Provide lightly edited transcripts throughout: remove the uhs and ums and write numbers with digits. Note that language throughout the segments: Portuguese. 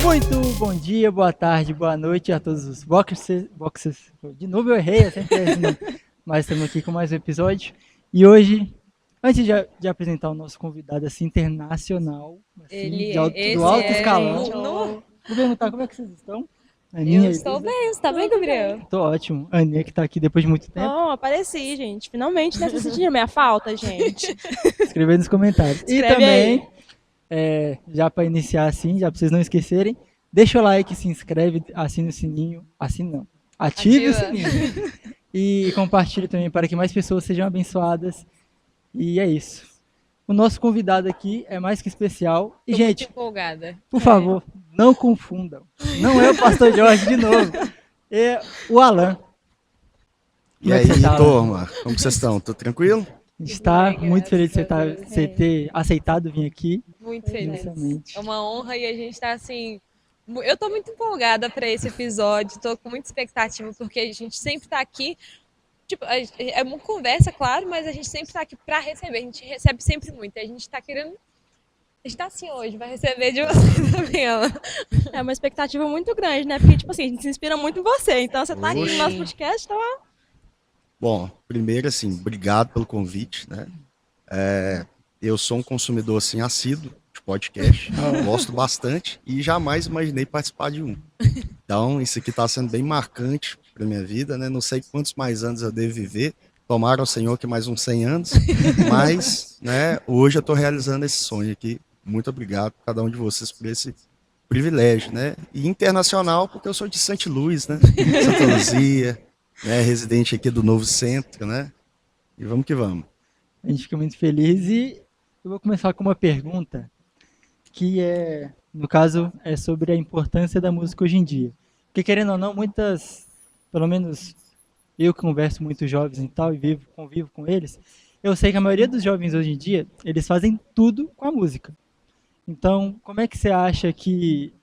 Muito bom dia, boa tarde, boa noite a todos os boxers. De novo eu errei, eu sempre erro, né? Mas estamos aqui com mais um episódio. E hoje, antes de apresentar o nosso convidado assim, internacional, assim, do alto escalão, vou perguntar como é que vocês estão? Aninha, Eu estou bem, você tá bem, Gabriel? Tô ótimo. A Aninha que tá aqui depois de muito tempo. Oh, apareci, gente. Finalmente, né? Vocês sentiram minha falta, gente? Escreve aí nos comentários. Escreve e também, aí. já para iniciar assim, já para vocês não esquecerem, deixa o like, se inscreve, assina o sininho. Assina não. Ative o sininho. E compartilhe também para que mais pessoas sejam abençoadas. E é isso. O nosso convidado aqui é mais que especial. E, Tô gente, muito empolgada. por favor, não confundam. Não é o Pastor Jorge de novo. É o Alan. E aí, turma, como vocês estão? Tudo tranquilo? A gente está Bem, muito feliz de graças a você ter aceitado vir aqui. Muito feliz. Inicialmente. É uma honra e a gente tá assim. Eu tô muito empolgada para esse episódio, tô com muita expectativa, porque a gente sempre tá aqui. Tipo, é uma conversa, claro, mas a gente sempre tá aqui para receber. A gente recebe sempre muito. A gente tá querendo. A gente tá assim hoje, vai receber de você também, Alan. É uma expectativa muito grande, né? Porque, tipo assim, a gente se inspira muito em você. Então, você tá aqui no nosso podcast, então... Bom, primeiro, assim, obrigado pelo convite, né? Eu sou um consumidor, assim, assíduo de podcast, gosto bastante e jamais imaginei participar de um. Então, isso aqui tá sendo bem marcante pra minha vida, né? Não sei quantos mais anos eu devo viver, tomara ao Senhor que mais uns 100 anos, mas, né, hoje eu tô realizando esse sonho aqui. Muito obrigado a cada um de vocês por esse privilégio, né? E internacional, porque eu sou de Santa Luz, né? Santa Luzia, né? Residente aqui do Novo Centro, né? E vamos que vamos. A gente fica muito feliz e eu vou começar com uma pergunta que é, no caso, é sobre a importância da música hoje em dia. Porque querendo ou não, muitas, pelo menos eu que converso com muitos jovens e tal e convivo com eles, eu sei que a maioria dos jovens hoje em dia, eles fazem tudo com a música. Então, como é que você acha que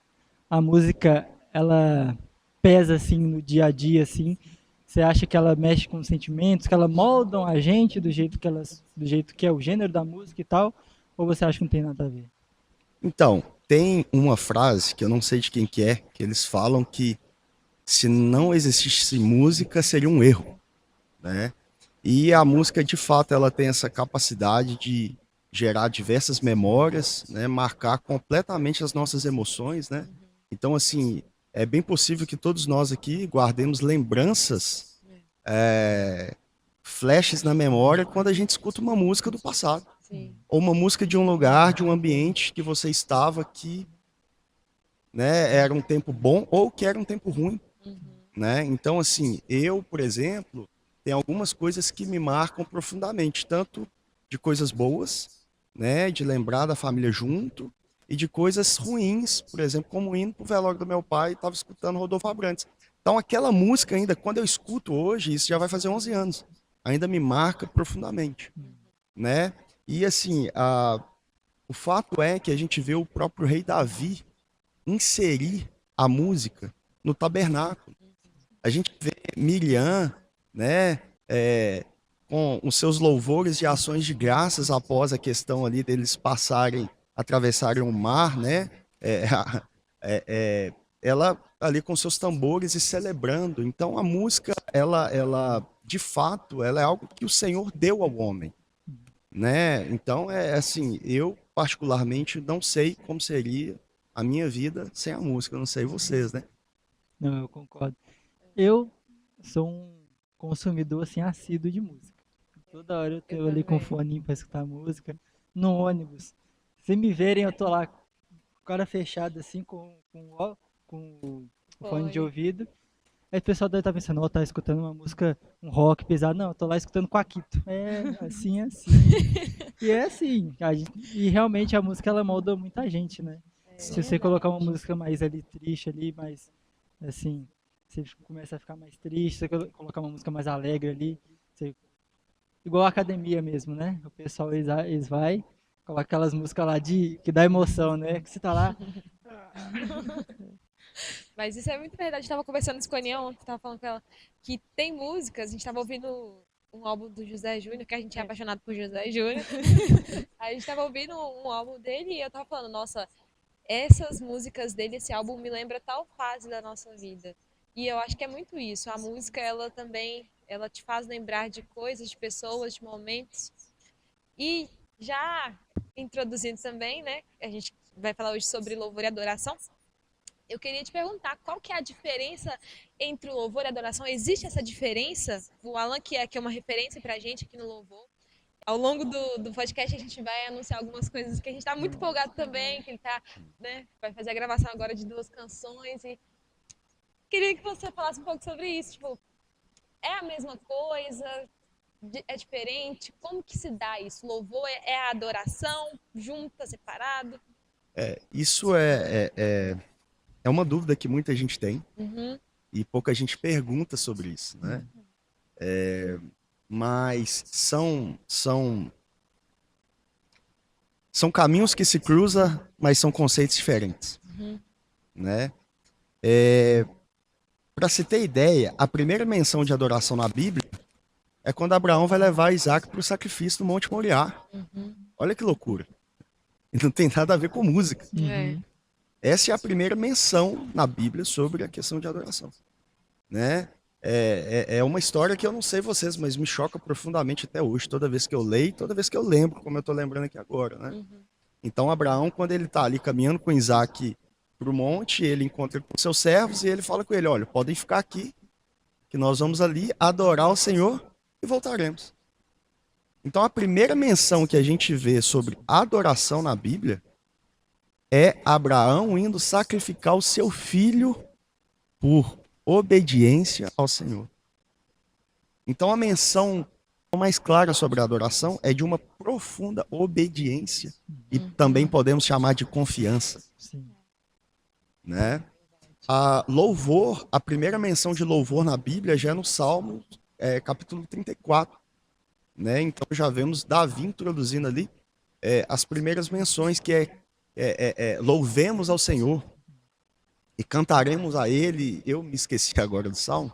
a música ela pesa assim no dia a dia assim? Você acha que ela mexe com os sentimentos, que ela moldam a gente do jeito que é o gênero da música e tal? Ou você acha que não tem nada a ver? Então, tem uma frase que eu não sei de quem que é, que eles falam que se não existisse música, seria um erro, né? E a música, de fato, ela tem essa capacidade de gerar diversas memórias, né? Marcar completamente as nossas emoções, né? Então, assim, é bem possível que todos nós aqui guardemos lembranças, flashes na memória quando a gente escuta uma música do passado. Sim. Ou uma música de um lugar, de um ambiente que você estava que, né, era um tempo bom ou que era um tempo ruim, né? Então, assim, eu, por exemplo, tem algumas coisas que me marcam profundamente, tanto de coisas boas, né, de lembrar da família junto, e de coisas ruins, por exemplo, como indo pro velório do meu pai e estava escutando Rodolfo Abrantes. Então, aquela música ainda, quando eu escuto hoje, isso já vai fazer 11 anos, ainda me marca profundamente, né? E assim, o fato é que a gente vê o próprio rei Davi inserir a música no tabernáculo. A gente vê Miriam, né, com os seus louvores e ações de graças após a questão ali deles atravessarem o mar, né, ela ali com seus tambores e celebrando. Então a música, ela de fato, ela é algo que o Senhor deu ao homem, né? Então é assim, eu particularmente não sei como seria a minha vida sem a música, eu não sei vocês, né? Não, eu concordo. Eu sou um consumidor assim assíduo de música. Toda hora eu tô ali com o fone para escutar música, no ônibus. Se me verem, eu tô lá com o cara fechado assim com o fone de ouvido. Aí o pessoal deve estar pensando, ó, tá escutando uma música, um rock pesado. Não, eu tô lá escutando Quaquito. É assim, assim. E é assim. E realmente a música, ela molda muita gente, né? Se você colocar uma música mais ali triste ali, mais assim, você começa a ficar mais triste. Se você colocar uma música mais alegre ali, igual a academia mesmo, né? O pessoal, eles vai, coloca aquelas músicas lá que dá emoção, né? Que você tá lá... Mas isso é muito verdade. A gente tava conversando isso com a Aninha ontem, tava falando com ela que tem músicas, a gente tava ouvindo um álbum do José Júnior, que a gente é apaixonado por José Júnior. A gente tava ouvindo um álbum dele e eu tava falando, nossa, essas músicas dele, esse álbum me lembra tal fase da nossa vida. E eu acho que é muito isso. A música, ela também, ela te faz lembrar de coisas, de pessoas, de momentos. E já introduzindo também, né? A gente vai falar hoje sobre louvor e adoração. Eu queria te perguntar qual que é a diferença entre o louvor e a adoração. Existe essa diferença? O Alan, que é uma referência pra gente aqui no louvor. Ao longo do podcast a gente vai anunciar algumas coisas que a gente está muito empolgado também, que ele tá, né, vai fazer a gravação agora de 2 canções e queria que você falasse um pouco sobre isso, tipo, é a mesma coisa, é diferente, como que se dá isso? Louvor é a adoração, junta, separado? Isso é uma dúvida que muita gente tem e pouca gente pergunta sobre isso, né? Mas são caminhos que se cruzam, mas são conceitos diferentes, né? Para se ter ideia, a primeira menção de adoração na Bíblia é quando Abraão vai levar Isaac para o sacrifício no Monte Moriá. Olha que loucura. E não tem nada a ver com música. Essa é a primeira menção na Bíblia sobre a questão de adoração, né? É uma história que eu não sei vocês, mas me choca profundamente até hoje, toda vez que eu leio, toda vez que eu lembro, como eu estou lembrando aqui agora, né? Então Abraão, quando ele está ali caminhando com Isaac para o monte, ele encontra com seus servos e ele fala com ele, olha, podem ficar aqui, que nós vamos ali adorar o Senhor e voltaremos. Então a primeira menção que a gente vê sobre adoração na Bíblia é Abraão indo sacrificar o seu filho por obediência ao Senhor. Então a menção mais clara sobre a adoração é de uma profunda obediência e também podemos chamar de confiança. Sim. Né? A primeira menção de louvor na Bíblia já é no Salmo, capítulo 34. Né? Então já vemos Davi introduzindo ali as primeiras menções, que louvemos ao Senhor e cantaremos a Ele. Eu me esqueci agora do Salmo,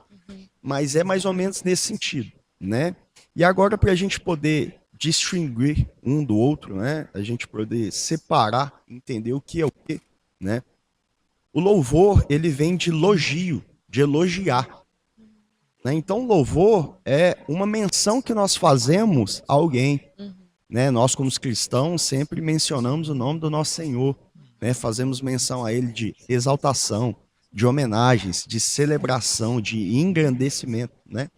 mas é mais ou menos nesse sentido, né? E agora, para a gente poder distinguir um do outro, né? A gente poder separar, entender o que é o que, né? O louvor, ele vem de elogio, de elogiar. Né? Então, louvor é uma menção que nós fazemos a alguém. Né? Nós, como cristãos, sempre mencionamos o nome do nosso Senhor. Né? Fazemos menção a Ele de exaltação, de homenagens, de celebração, de engrandecimento. Né?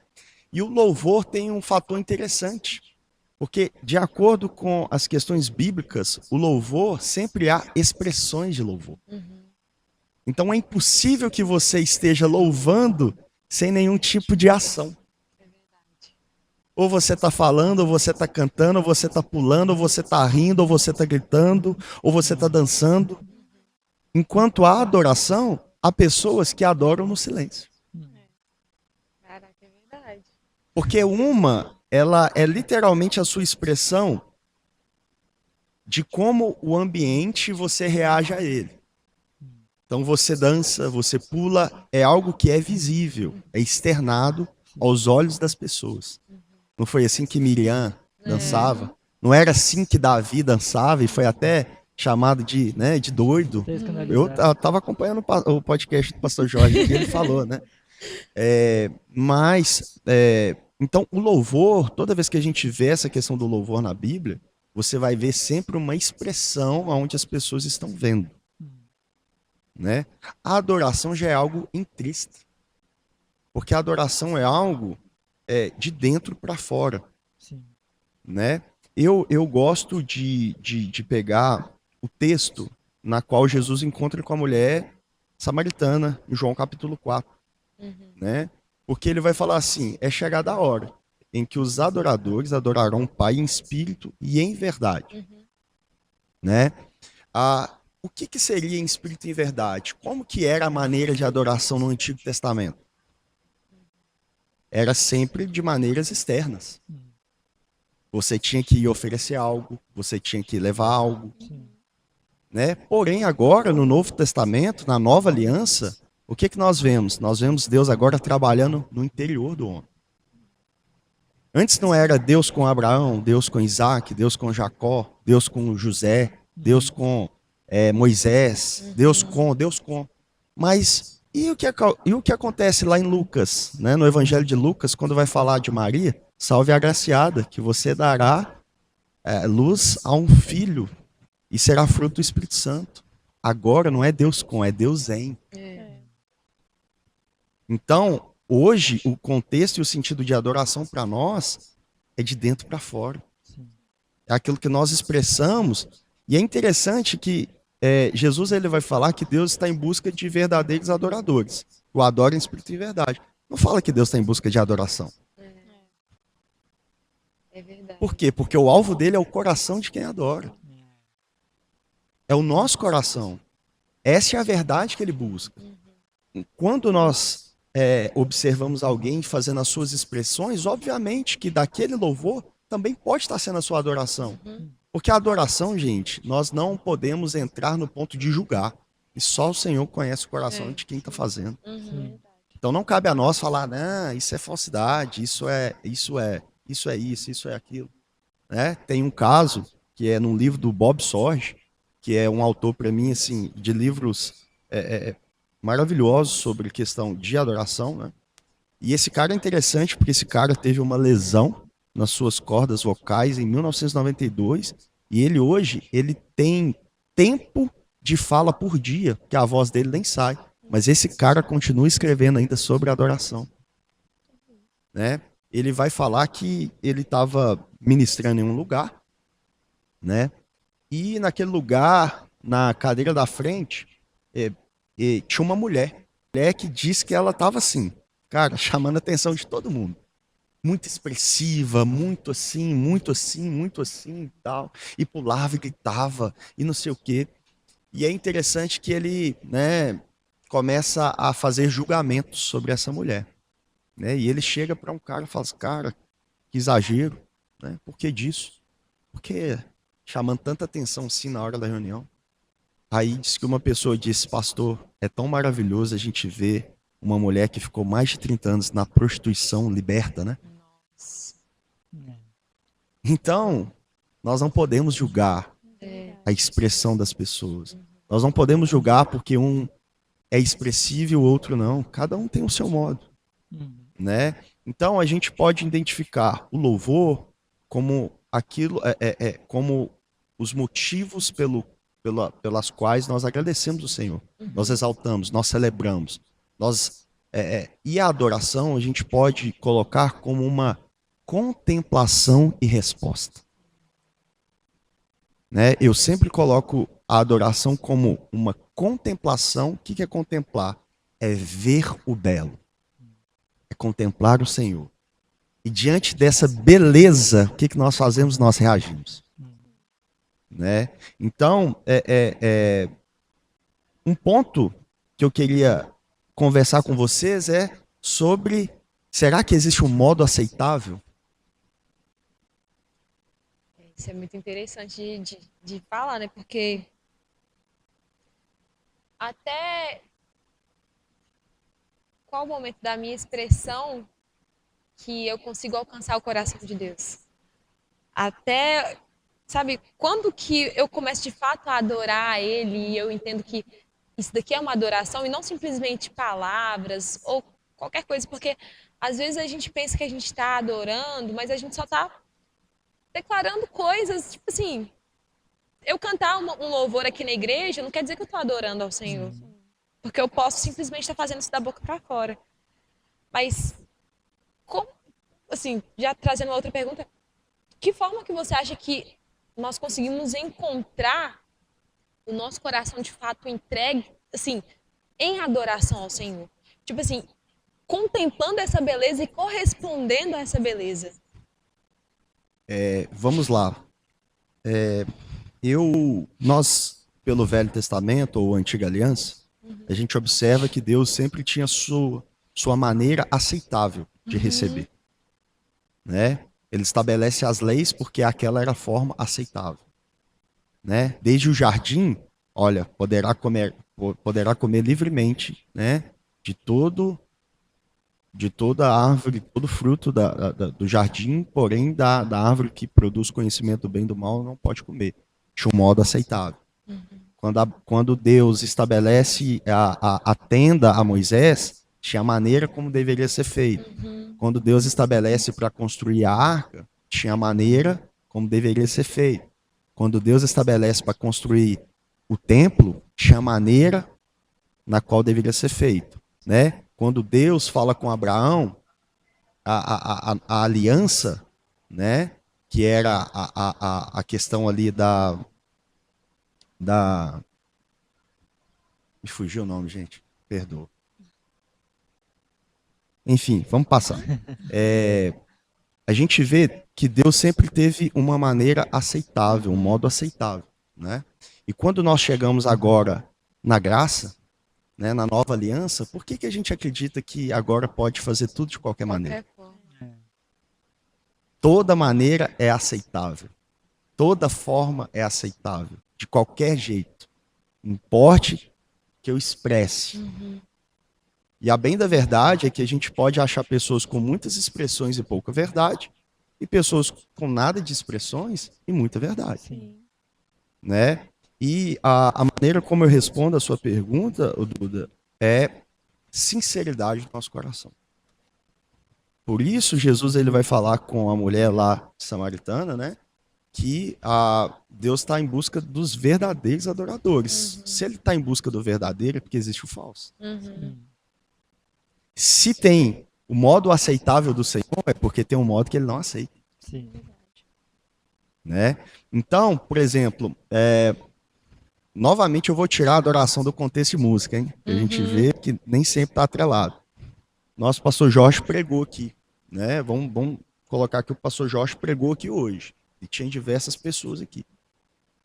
E o louvor tem um fator interessante, porque, de acordo com as questões bíblicas, o louvor sempre há expressões de louvor. Então, é impossível que você esteja louvando sem nenhum tipo de ação. Ou você está falando, ou você está cantando, ou você está pulando, ou você está rindo, ou você está gritando, ou você está dançando. Enquanto há adoração, há pessoas que adoram no silêncio. Caraca, é verdade. Porque ela é literalmente a sua expressão de como o ambiente você reage a ele. Então você dança, você pula, é algo que é visível, é externado aos olhos das pessoas. Não foi assim que Miriam dançava? Não era assim que Davi dançava e foi até chamado de doido? Eu estava acompanhando o podcast do pastor Jorge que ele falou, né? Então o louvor, toda vez que a gente vê essa questão do louvor na Bíblia, você vai ver sempre uma expressão onde as pessoas estão vendo. Né? A adoração já é algo intrínseco, porque a adoração é algo de dentro para fora. Sim. Né? Eu gosto de pegar o texto na qual Jesus encontra com a mulher samaritana, em João capítulo 4. Né? Porque ele vai falar assim, é chegada a hora em que os adoradores adorarão o Pai em espírito e em verdade. Né? O que seria em espírito e em verdade? Como que era a maneira de adoração no Antigo Testamento? Era sempre de maneiras externas. Você tinha que oferecer algo, você tinha que levar algo. Né? Porém, agora, no Novo Testamento, na Nova Aliança, o que nós vemos? Nós vemos Deus agora trabalhando no interior do homem. Antes não era Deus com Abraão, Deus com Isaac, Deus com Jacó, Deus com José, Deus com Moisés, Deus com. Mas e o que acontece lá em Lucas, né, no Evangelho de Lucas, quando vai falar de Maria? Salve a agraciada, que você dará luz a um filho e será fruto do Espírito Santo. Agora não é Deus com, é Deus em. Então, hoje, o contexto e o sentido de adoração para nós é de dentro para fora. É aquilo que nós expressamos. E é interessante que Jesus ele vai falar que Deus está em busca de verdadeiros adoradores. O adora em espírito e verdade. Não fala que Deus está em busca de adoração. É verdade. Por quê? Porque o alvo dele é o coração de quem adora. É o nosso coração. Essa é a verdade que ele busca. Quando nós observamos alguém fazendo as suas expressões, obviamente que daquele louvor também pode estar sendo a sua adoração. Porque a adoração, gente, nós não podemos entrar no ponto de julgar. E só o Senhor conhece o coração de quem está fazendo. Então não cabe a nós falar, não, isso é falsidade, isso é isso, isso é aquilo. Né? Tem um caso que é num livro do Bob Sorge, que é um autor, para mim, assim, de livros maravilhosos sobre questão de adoração. Né? E esse cara é interessante porque esse cara teve uma lesão nas suas cordas vocais em 1992 e ele hoje tem tempo de fala por dia, que a voz dele nem sai. Mas esse cara continua escrevendo ainda sobre adoração. Né? Ele vai falar que ele estava ministrando em um lugar, né? E naquele lugar, na cadeira da frente, tinha uma mulher que disse que ela estava assim, cara, chamando a atenção de todo mundo. Muito expressiva, muito assim e tal. E pulava e gritava e não sei o quê. E é interessante que ele, né, começa a fazer julgamentos sobre essa mulher. Né? E ele chega para um cara e fala assim, cara, que exagero. Né? Por que disso? Porque chamando tanta atenção assim na hora da reunião. Aí diz que uma pessoa disse, pastor, é tão maravilhoso a gente ver uma mulher que ficou mais de 30 anos na prostituição liberta, né? Então, nós não podemos julgar a expressão das pessoas. Nós não podemos julgar porque um é expressivo e o outro não. Cada um tem o seu modo. Né? Então, a gente pode identificar o louvor como aquilo, como os motivos pelas quais nós agradecemos o Senhor. Nós exaltamos, nós celebramos. E a adoração a gente pode colocar como uma contemplação e resposta. Né? Eu sempre coloco a adoração como uma contemplação. O que é contemplar? É ver o belo. É contemplar o Senhor. E diante dessa beleza, o que nós fazemos? Nós reagimos. Né? Então, um ponto que eu queria conversar com vocês é sobre, será que existe um modo aceitável? Isso é muito interessante de falar, né? Porque até qual o momento da minha expressão que eu consigo alcançar o coração de Deus? Até, sabe, quando que eu começo de fato a adorar Ele e eu entendo que isso daqui é uma adoração e não simplesmente palavras ou qualquer coisa, porque às vezes a gente pensa que a gente está adorando, mas a gente só está declarando coisas, tipo assim, eu cantar um louvor aqui na igreja não quer dizer que eu estou adorando ao Senhor, porque eu posso simplesmente estar fazendo isso da boca para fora. Mas, como, assim, já trazendo uma outra pergunta, que forma que você acha que nós conseguimos encontrar o nosso coração de fato entregue, assim, em adoração ao Senhor? Tipo assim, contemplando essa beleza e correspondendo a essa beleza. Vamos lá. Nós, pelo Velho Testamento ou Antiga Aliança, a gente observa que Deus sempre tinha sua maneira aceitável de receber. Né? Ele estabelece as leis porque aquela era a forma aceitável. Né? Desde o jardim, olha, poderá comer livremente, né? de toda árvore, todo fruto do jardim, porém da árvore que produz conhecimento do bem e do mal não pode comer, de um modo aceitável. Quando Deus estabelece a tenda a Moisés, tinha a maneira como deveria ser feito. Quando Deus estabelece para construir a arca, tinha a maneira como deveria ser feito. Quando Deus estabelece para construir o templo, tinha a maneira na qual deveria ser feito, né? Quando Deus fala com Abraão, a aliança, né? Que era a questão ali me fugiu o nome, gente. Perdoa. Enfim, vamos passar. A gente vê que Deus sempre teve uma maneira aceitável, um modo aceitável, né? E quando nós chegamos agora na graça, né, na nova aliança, por que a gente acredita que agora pode fazer tudo de qualquer maneira? Toda maneira é aceitável. Toda forma é aceitável. De qualquer jeito. Importe que eu expresse. E a bem da verdade é que a gente pode achar pessoas com muitas expressões e pouca verdade, e pessoas com nada de expressões e muita verdade. Sim. Né? E a maneira como eu respondo a sua pergunta, Duda, é sinceridade do nosso coração. Por isso, Jesus ele vai falar com a mulher lá samaritana, né? Que Deus está em busca dos verdadeiros adoradores. Se ele está em busca do verdadeiro, é porque existe o falso. Se tem o modo aceitável do Senhor, é porque tem um modo que ele não aceita. Sim. Né? Então, por exemplo, novamente eu vou tirar a adoração do contexto de música, hein? A gente vê que nem sempre está atrelado. Nosso pastor Jorge pregou aqui, né? Vamos colocar que o pastor Jorge pregou aqui hoje. E tinha diversas pessoas aqui.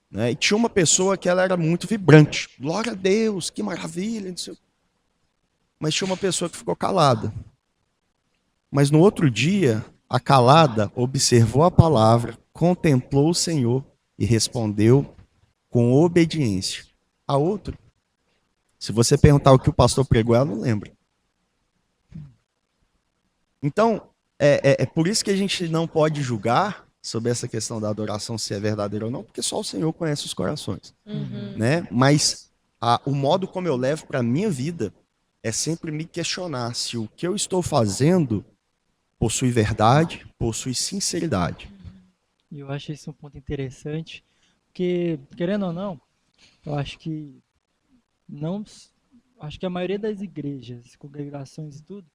Né? E tinha uma pessoa que ela era muito vibrante. Glória a Deus, que maravilha. Não sei. Mas tinha uma pessoa que ficou calada. Mas no outro dia, a calada observou a palavra, contemplou o Senhor e respondeu com obediência. A outra, se você perguntar o que o pastor pregou, ela não lembra. Então, é por isso que a gente não pode julgar sobre essa questão da adoração, se é verdadeira ou não, porque só o Senhor conhece os corações. Né? Mas o modo como eu levo para a minha vida é sempre me questionar se o que eu estou fazendo possui verdade, possui sinceridade. E eu acho isso um ponto interessante, porque, querendo ou não, eu acho que a maioria das igrejas, congregações e tudo,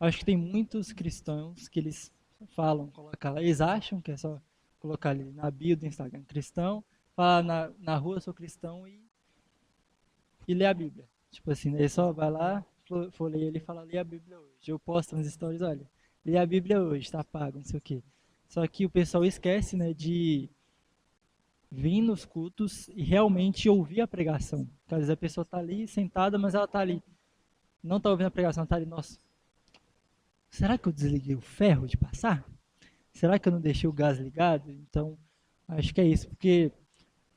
acho que tem muitos cristãos que eles falam, colocar lá, eles acham que é só colocar ali na bio do Instagram cristão, falar na rua sou cristão e ler a Bíblia. Tipo assim, ele só vai lá, folheia ele e fala, lê a Bíblia hoje. Eu posto nas stories, olha, lê a Bíblia hoje, tá pago, não sei o quê. Só que o pessoal esquece, né, de vir nos cultos e realmente ouvir a pregação. Porque às vezes a pessoa tá ali sentada, mas ela tá ali, não tá ouvindo a pregação, tá ali, nossa, será que eu desliguei o ferro de passar? Será que eu não deixei o gás ligado? Então, acho que é isso, porque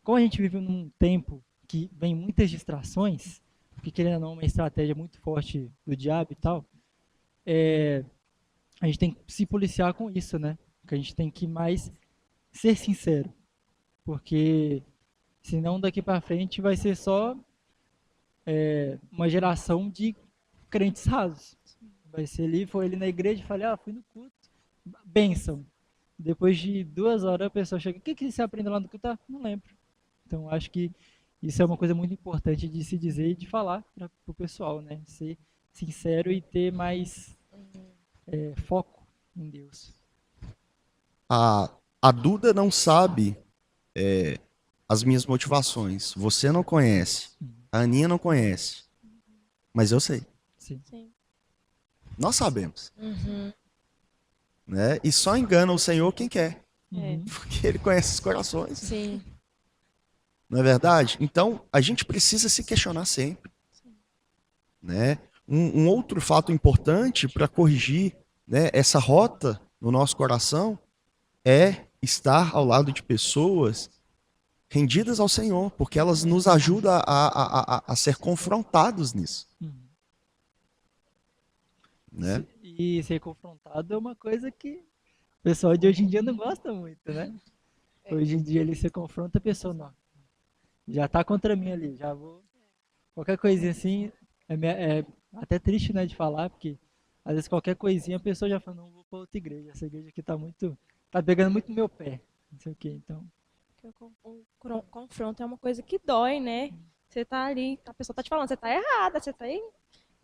como a gente vive num tempo que vem muitas distrações, porque querendo ou não, uma estratégia muito forte do diabo e tal, a gente tem que se policiar com isso, né? Porque a gente tem que mais ser sincero, porque senão daqui para frente vai ser só uma geração de crentes rasos. Vai ser ali, foi ali na igreja e falei, fui no culto, bênção. Depois de 2 horas a pessoa chega, o que você aprendeu lá no culto? Não lembro. Então acho que isso é uma coisa muito importante de se dizer e de falar para o pessoal, né? Ser sincero e ter mais foco em Deus. A Duda não sabe as minhas motivações. Você não conhece. A Aninha não conhece. Mas eu sei. Sim. Nós sabemos. Né? E só engana o Senhor quem quer. Porque Ele conhece os corações. Sim. Não é verdade? Então, a gente precisa se questionar sempre. Né? Um outro fato importante para corrigir, né, essa rota no nosso coração é estar ao lado de pessoas rendidas ao Senhor, porque elas nos ajudam a ser confrontados nisso. Né? E ser confrontado é uma coisa que o pessoal de hoje em dia não gosta muito, né? Hoje em dia ele se confronta a pessoa, não. já tá contra mim ali, já vou. Qualquer coisinha assim, é até triste, né, de falar, porque às vezes qualquer coisinha a pessoa já fala, não, vou pra outra igreja, essa igreja aqui tá pegando muito no meu pé, não sei o que, então. O confronto é uma coisa que dói, né? Você tá ali, a pessoa tá te falando, você tá errada, você tá aí.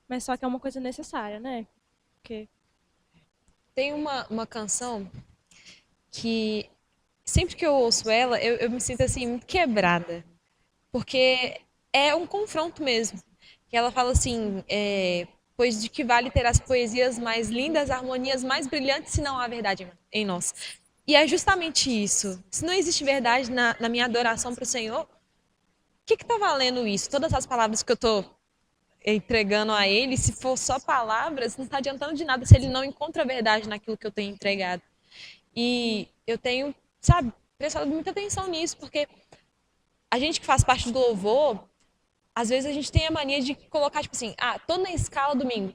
Mas só que é uma coisa necessária, né? Porque Tem uma canção que sempre que eu ouço ela, eu me sinto assim, muito quebrada. Porque é um confronto mesmo. Que ela fala assim, pois de que vale ter as poesias mais lindas, as harmonias mais brilhantes, se não há verdade em nós. E é justamente isso. Se não existe verdade na minha adoração para o Senhor, o que está valendo isso? Todas as palavras que eu estou entregando a Ele, se for só palavras, não está adiantando de nada se Ele não encontra verdade naquilo que eu tenho entregado. E eu tenho, sabe, prestado muita atenção nisso, porque a gente que faz parte do louvor, às vezes a gente tem a mania de colocar, tipo assim, tô na escala domingo.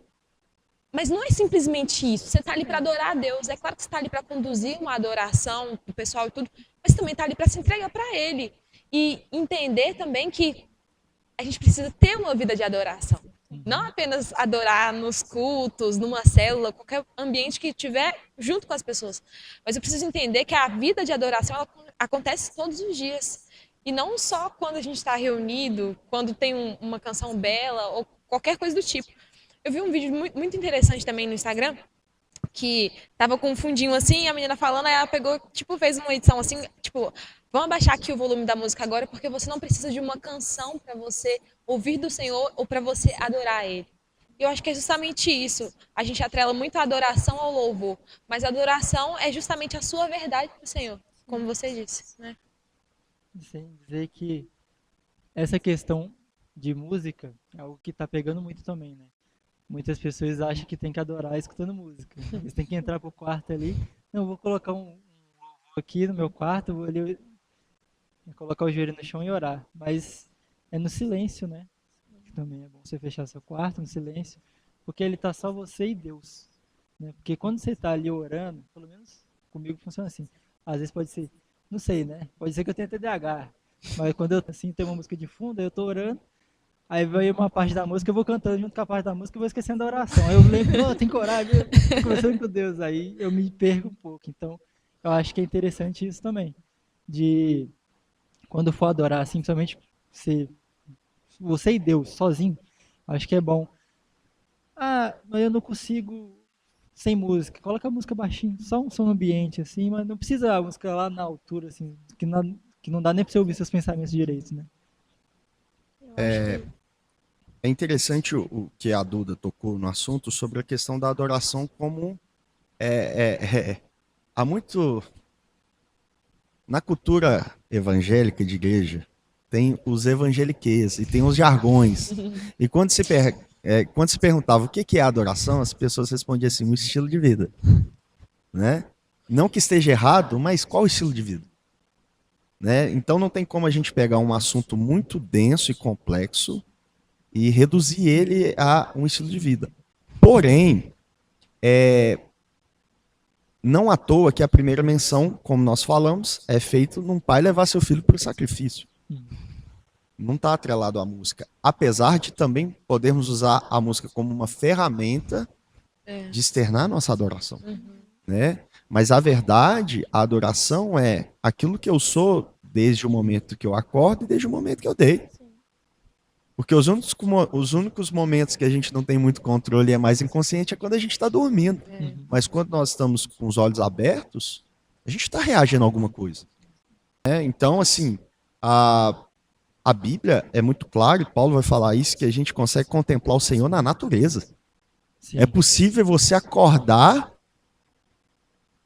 Mas não é simplesmente isso. Você está ali para adorar a Deus. É claro que você está ali para conduzir uma adoração do pessoal e tudo, mas também está ali para se entregar para Ele. E entender também que a gente precisa ter uma vida de adoração. Não apenas adorar nos cultos, numa célula, qualquer ambiente que tiver junto com as pessoas. Mas eu preciso entender que a vida de adoração ela acontece todos os dias. E não só quando a gente está reunido, quando tem uma canção bela ou qualquer coisa do tipo. Eu vi um vídeo muito interessante também no Instagram, que tava com um fundinho assim, a menina falando, aí ela pegou, tipo, fez uma edição assim, tipo, vamos abaixar aqui o volume da música agora, porque você não precisa de uma canção para você ouvir do Senhor ou para você adorar Ele. E eu acho que é justamente isso. A gente atrela muito a adoração ao louvor, mas a adoração é justamente a sua verdade para o Senhor, como você disse, né? Sem dizer que essa questão de música é algo que tá pegando muito também, né? Muitas pessoas acham que tem que adorar escutando música. Eles têm que entrar pro quarto ali. Não, vou colocar um louvor aqui no meu quarto, vou ali colocar o joelho no chão e orar. Mas é no silêncio, né? Também é bom você fechar seu quarto no silêncio, porque ele tá só você e Deus, né? Porque quando você tá ali orando, pelo menos comigo funciona assim. Às vezes pode ser, não sei, né? Pode ser que eu tenha TDAH, mas quando eu assim tem uma música de fundo, eu tô orando. Aí vai uma parte da música, eu vou cantando junto com a parte da música e vou esquecendo da oração. Aí eu lembro, tem que orar, tô conversando com Deus. Aí eu me perco um pouco. Então, eu acho que é interessante isso também. De, quando for adorar, assim, principalmente você e Deus, sozinho, acho que é bom. Mas eu não consigo sem música. Coloca a música baixinho, só um som ambiente, assim, mas não precisa a música lá na altura, assim, que não dá nem pra você ouvir seus pensamentos direito, né? eu acho que É interessante o que a Duda tocou no assunto sobre a questão da adoração como há muito na cultura evangélica de igreja tem os evangeliquez e tem os jargões. E quando se perguntava o que é adoração, as pessoas respondiam assim, um estilo de vida, né? Não que esteja errado, mas qual o estilo de vida? Né? Então não tem como a gente pegar um assunto muito denso e complexo e reduzir ele a um estilo de vida. Porém, não à toa que a primeira menção, como nós falamos, é feito num pai levar seu filho para o sacrifício. Não está atrelado à música. Apesar de também podermos usar a música como uma ferramenta de externar nossa adoração. Né? Mas a verdade, a adoração é aquilo que eu sou desde o momento que eu acordo e desde o momento que eu deito. Porque os únicos momentos que a gente não tem muito controle e é mais inconsciente é quando a gente está dormindo. Mas quando nós estamos com os olhos abertos, a gente está reagindo a alguma coisa. Então, assim, a Bíblia é muito clara, e Paulo vai falar isso, que a gente consegue contemplar o Senhor na natureza. Sim. É possível você acordar,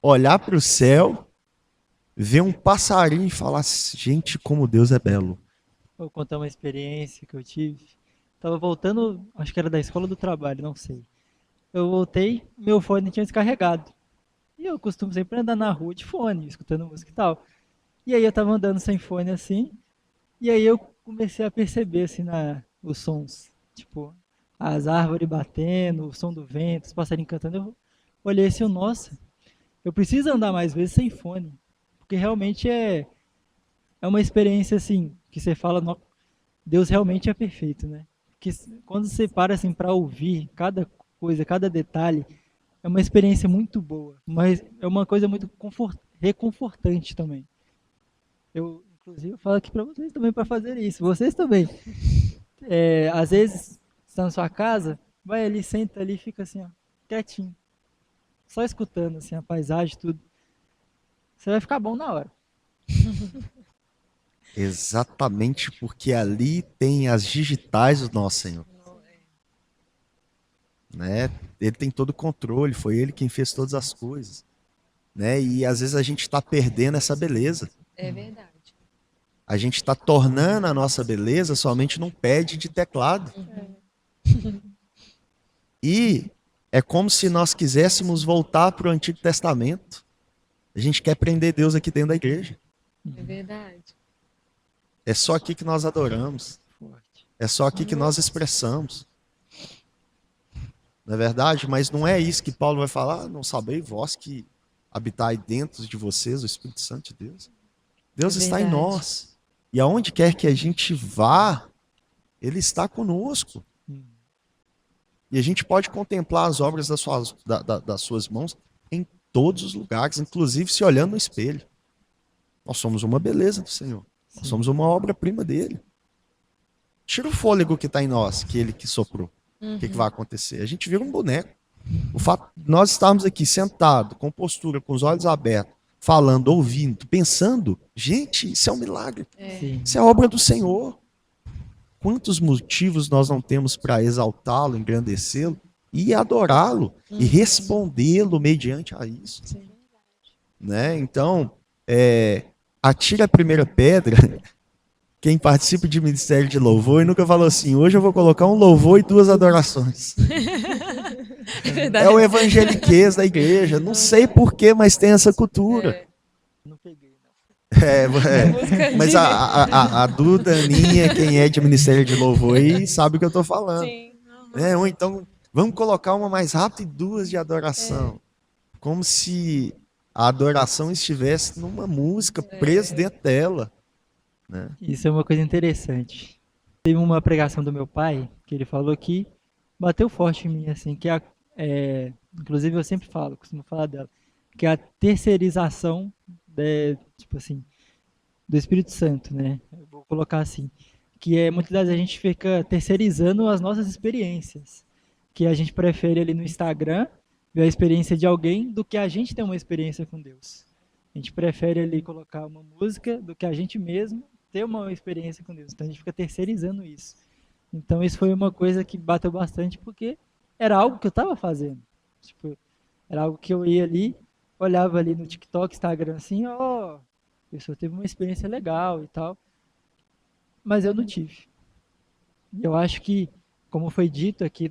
olhar para o céu, ver um passarinho e falar, gente, como Deus é belo. Vou contar uma experiência que eu tive. Tava voltando, acho que era da escola do trabalho, não sei. Eu voltei, meu fone tinha descarregado. E eu costumo sempre andar na rua de fone, escutando música e tal. E aí eu tava andando sem fone assim, e aí eu comecei a perceber assim os sons, tipo, as árvores batendo, o som do vento, os passarinhos cantando. Eu olhei assim, nossa, eu preciso andar mais vezes sem fone, porque realmente é uma experiência assim, que você fala, Deus realmente é perfeito, né? Que quando você para assim para ouvir cada coisa, cada detalhe, é uma experiência muito boa, mas é uma coisa muito reconfortante também. Eu, inclusive, falo aqui para vocês também para fazer isso. Vocês também. Às vezes, está na sua casa, vai ali, senta ali, fica assim, ó, quietinho, só escutando assim a paisagem, tudo. Você vai ficar bom na hora. Exatamente porque ali tem as digitais do nosso Senhor. Né? Ele tem todo o controle, foi ele quem fez todas as coisas. Né? E às vezes a gente está perdendo essa beleza. É verdade. A gente está tornando a nossa beleza somente num pad de teclado. E é como se nós quiséssemos voltar para o Antigo Testamento. A gente quer prender Deus aqui dentro da igreja. É verdade. É só aqui que nós adoramos. É só aqui que nós expressamos. Não é verdade? Mas não é isso que Paulo vai falar. Não sabeis vós que habitai dentro de vocês o Espírito Santo de Deus. Deus está em nós. E aonde quer que a gente vá, Ele está conosco. E a gente pode contemplar as obras das suas mãos em todos os lugares, inclusive se olhando no espelho. Nós somos uma beleza do Senhor. Nós somos uma obra-prima dele. Tira o fôlego que está em nós, que ele que soprou. O que vai acontecer? A gente vira um boneco. O fato de nós estarmos aqui sentados, com postura, com os olhos abertos, falando, ouvindo, pensando, gente, isso é um milagre. Isso é obra do Senhor. Quantos motivos nós não temos para exaltá-lo, engrandecê-lo e adorá-lo e respondê-lo mediante a isso? Né? Então, atira a primeira pedra quem participa de ministério de louvor e nunca falou assim, hoje eu vou colocar um louvor e 2 adorações. É o evangeliquez da igreja. Não sei porquê, mas tem essa cultura. Não peguei, não. Mas a Duda, a Aninha, quem é de ministério de louvor aí, sabe o que eu tô falando. Sim. Ou então, vamos colocar uma mais rápida e 2 de adoração. Como se a adoração estivesse numa música presa dentro dela. Né? Isso é uma coisa interessante. Teve uma pregação do meu pai, que ele falou que bateu forte em mim, assim, que inclusive eu sempre falo, costumo falar dela, que é a terceirização tipo assim, do Espírito Santo, né? Eu vou colocar assim, que muitas vezes a gente fica terceirizando as nossas experiências, que a gente prefere ali no Instagram ver a experiência de alguém do que a gente ter uma experiência com Deus. A gente prefere ali colocar uma música do que a gente mesmo ter uma experiência com Deus. Então a gente fica terceirizando isso. Então isso foi uma coisa que bateu bastante, porque era algo que eu estava fazendo. Tipo, era algo que eu ia ali, olhava ali no TikTok, Instagram, assim, a pessoa teve uma experiência legal e tal, mas eu não tive. E eu acho que, como foi dito aqui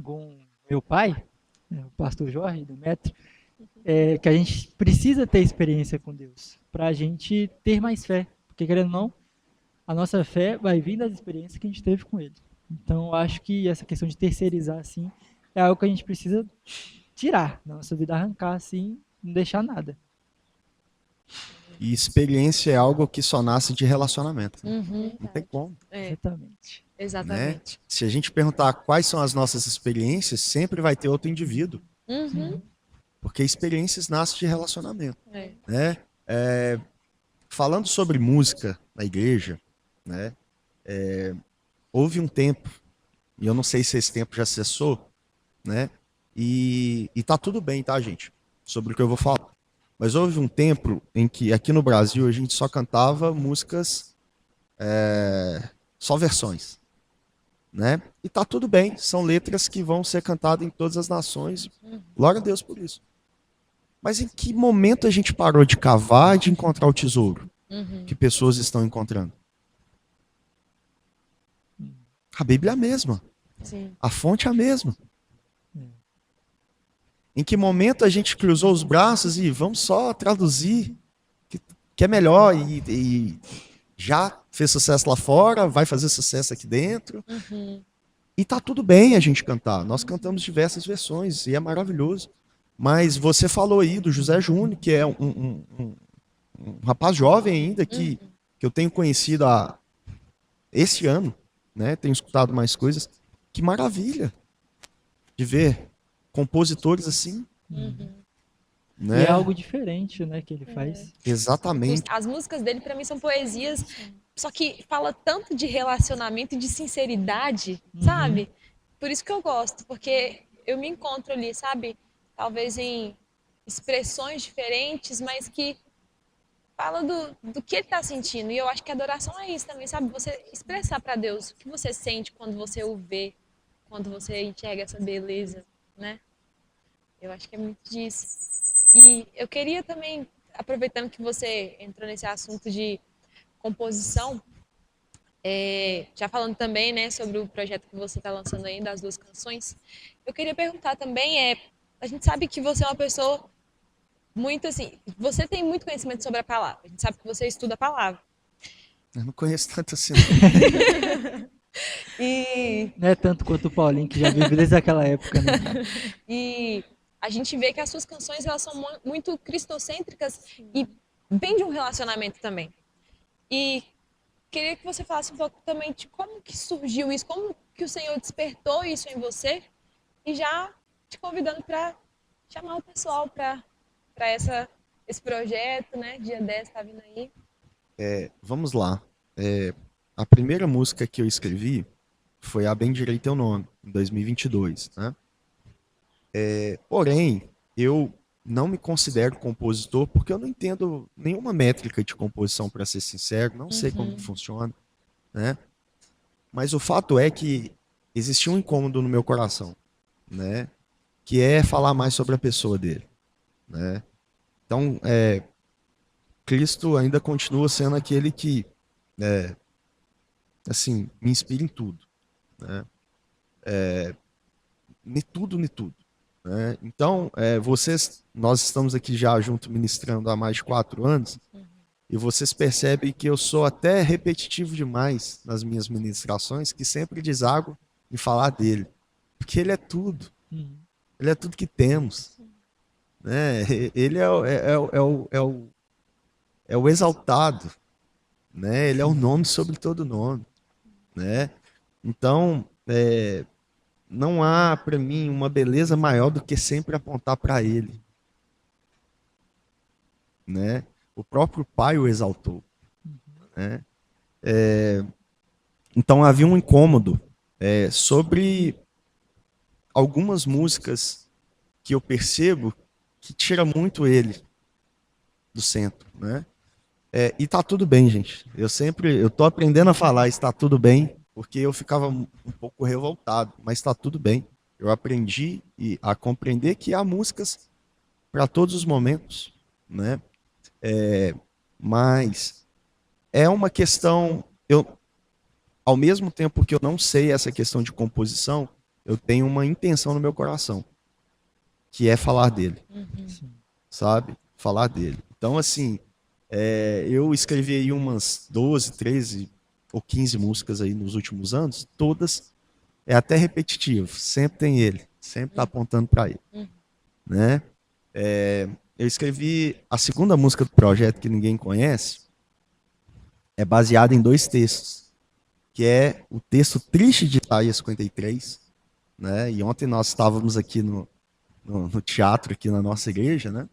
com meu pai, o pastor Jorge, do Metro, que a gente precisa ter experiência com Deus, para a gente ter mais fé, porque querendo ou não, a nossa fé vai vir das experiências que a gente teve com Ele. Então, eu acho que essa questão de terceirizar, assim, é algo que a gente precisa tirar da nossa vida, arrancar, assim, não deixar nada. E experiência é algo que só nasce de relacionamento. Não tem como. Exatamente. Exatamente. Né? Se a gente perguntar quais são as nossas experiências, sempre vai ter outro indivíduo. Porque experiências nascem de relacionamento. Né? Falando sobre música na igreja, né? Houve um tempo, e eu não sei se esse tempo já cessou, né? E tá tudo bem, tá, gente? Sobre o que eu vou falar. Mas houve um tempo em que aqui no Brasil a gente só cantava músicas, só versões, né? E tá tudo bem, são letras que vão ser cantadas em todas as nações. Glória a Deus por isso. Mas em que momento a gente parou de cavar e de encontrar o tesouro que pessoas estão encontrando? A Bíblia é a mesma. Sim. A fonte é a mesma. Em que momento a gente cruzou os braços e vamos só traduzir, que é melhor e já fez sucesso lá fora, vai fazer sucesso aqui dentro. E tá tudo bem a gente cantar. Nós cantamos diversas versões e é maravilhoso. Mas você falou aí do José Júnior, que é um um rapaz jovem ainda que eu tenho conhecido esse ano, né? Tenho escutado mais coisas. Que maravilha de ver compositores assim, E né? é algo diferente, né, que ele faz. Exatamente. As músicas dele, pra mim, são poesias, só que fala tanto de relacionamento e de sinceridade, sabe? Por isso que eu gosto, porque eu me encontro ali, sabe? Talvez em expressões diferentes, mas que fala do que ele tá sentindo. E eu acho que a adoração é isso também, sabe? Você expressar pra Deus o que você sente quando você o vê, quando você enxerga essa beleza, né? Eu acho que é muito disso. E eu queria também, aproveitando que você entrou nesse assunto de composição, já falando também, né, sobre o projeto que você está lançando aí, das 2 canções, eu queria perguntar também, a gente sabe que você é uma pessoa muito assim, você tem muito conhecimento sobre a palavra, a gente sabe que você estuda a palavra. Eu não conheço tanto assim. Não. E, Não é tanto quanto o Paulinho, que já vive desde aquela época, né? e a gente vê que as suas canções, elas são muito cristocêntricas e bem de um relacionamento também. E queria que você falasse um pouco também de como que surgiu isso, como que o Senhor despertou isso em você e já te convidando para chamar o pessoal para esse projeto, né? Dia 10 tá vindo aí. Vamos lá. A primeira música que eu escrevi foi A Bem Direito Teu Nome, em 2022, né? Porém, eu não me considero compositor porque eu não entendo nenhuma métrica de composição, para ser sincero, não sei como funciona, né? Mas o fato é que existia um incômodo no meu coração, né? Que é falar mais sobre a pessoa dele, né? Então, Cristo ainda continua sendo aquele que, assim, me inspira em tudo, né? Em tudo, né? Então, nós estamos aqui já junto ministrando há mais de 4 anos, e vocês percebem que eu sou até repetitivo demais nas minhas ministrações, que sempre desago em falar dele, porque ele é tudo, ele é tudo que temos, né? Ele é o exaltado, né? Ele é o nome sobre todo nome, né? Então, não há para mim uma beleza maior do que sempre apontar para ele, né? O próprio Pai o exaltou, né? Então havia um incômodo sobre algumas músicas que eu percebo que tira muito ele do centro, né? E tá tudo bem, gente. Eu tô aprendendo a falar, está tudo bem, porque eu ficava um pouco revoltado, mas está tudo bem. Eu aprendi a compreender que há músicas para todos os momentos, né? Mas é uma questão, ao mesmo tempo que eu não sei essa questão de composição, eu tenho uma intenção no meu coração, que é falar dele, sabe? Falar dele. Então, assim, eu escrevi aí umas 12, 13 ou 15 músicas aí nos últimos anos, todas até repetitivo, sempre tem ele, sempre tá apontando para ele, né? Eu escrevi a segunda música do projeto, que ninguém conhece, é baseada em 2 textos, que é o texto triste de Isaías 53, né? E ontem nós estávamos aqui no teatro, aqui na nossa igreja, né?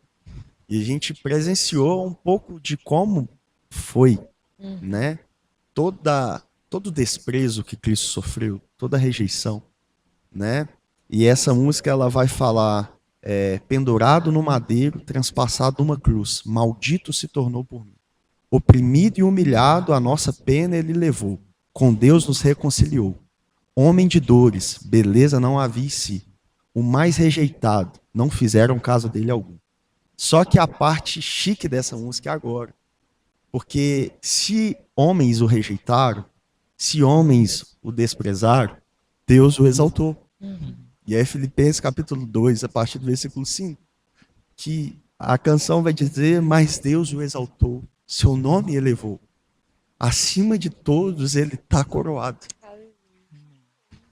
E a gente presenciou um pouco de como foi, né? Todo o desprezo que Cristo sofreu, toda a rejeição, né? E essa música ela vai falar pendurado no madeiro, transpassado numa cruz, maldito se tornou por mim. Oprimido e humilhado, a nossa pena ele levou. Com Deus nos reconciliou. Homem de dores, beleza não havia em si. O mais rejeitado, não fizeram caso dele algum. Só que a parte chique dessa música é agora. Porque se homens o rejeitaram, se homens o desprezaram, Deus o exaltou. E é Filipenses capítulo 2, a partir do versículo 5, que a canção vai dizer, mas Deus o exaltou, seu nome elevou. Acima de todos ele está coroado.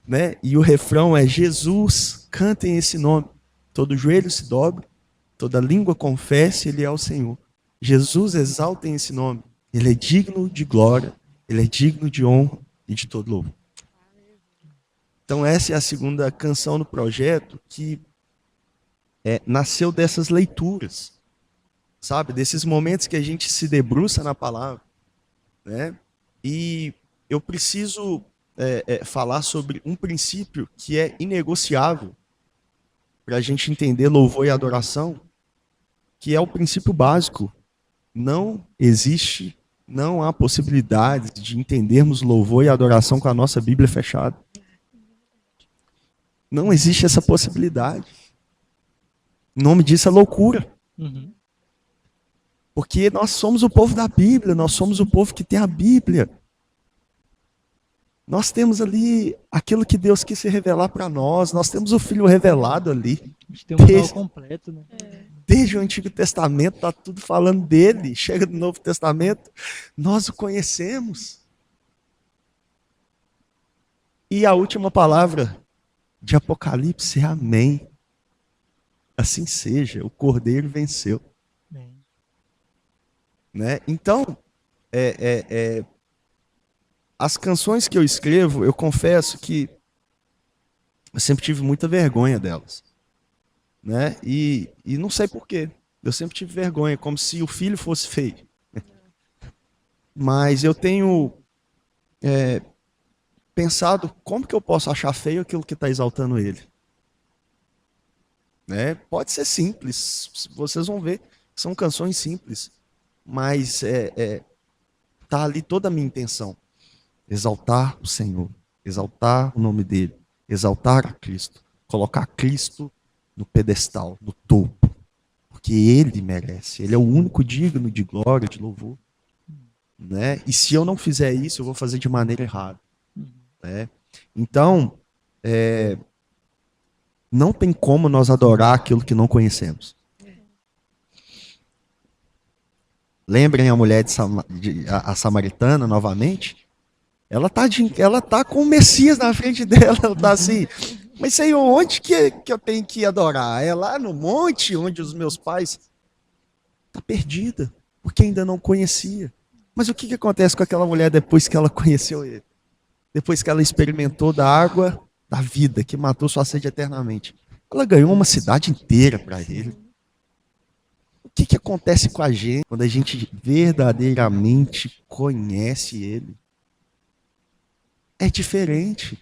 Né? E o refrão é, Jesus, cantem esse nome. Todo joelho se dobre, toda língua confesse, ele é o Senhor. Jesus, exaltem esse nome. Ele é digno de glória, ele é digno de honra e de todo louvor. Então essa é a segunda canção do projeto que nasceu dessas leituras, sabe? Desses momentos que a gente se debruça na palavra, né? E eu preciso falar sobre um princípio que é inegociável para a gente entender louvor e adoração, que é o princípio básico. Não existe, não há possibilidade de entendermos louvor e adoração com a nossa Bíblia fechada. Não existe essa possibilidade. O nome disso é loucura. Uhum. Porque nós somos o povo da Bíblia, nós somos o povo que tem a Bíblia. Nós temos ali aquilo que Deus quis se revelar para nós, nós temos o Filho revelado ali. A gente tem um manual completo, né? Desde o Antigo Testamento está tudo falando dele. Chega do Novo Testamento, nós o conhecemos. E a última palavra de Apocalipse é amém. Assim seja, o Cordeiro venceu. Bem. Né? Então, as canções que eu escrevo, eu confesso que eu sempre tive muita vergonha delas. Né? E não sei porquê. Eu sempre tive vergonha, como se o filho fosse feio. Mas eu tenho pensado como que eu posso achar feio aquilo que está exaltando ele. Né? Pode ser simples, vocês vão ver que são canções simples, mas tá ali toda a minha intenção. Exaltar o Senhor, exaltar o nome dele, exaltar a Cristo, colocar Cristo no pedestal, no topo, porque ele merece, ele é o único digno de glória, de louvor, né? E se eu não fizer isso, eu vou fazer de maneira errada, né? Então, não tem como nós adorar aquilo que não conhecemos. Lembrem a mulher a samaritana novamente? Ela tá com o Messias na frente dela, ela tá assim... Mas, Senhor, onde que eu tenho que adorar? É lá no monte onde os meus pais... Está perdida, porque ainda não conhecia. Mas o que acontece com aquela mulher depois que ela conheceu ele? Depois que ela experimentou da água da vida, que matou sua sede eternamente. Ela ganhou uma cidade inteira para ele. O que acontece com a gente quando a gente verdadeiramente conhece ele? É diferente.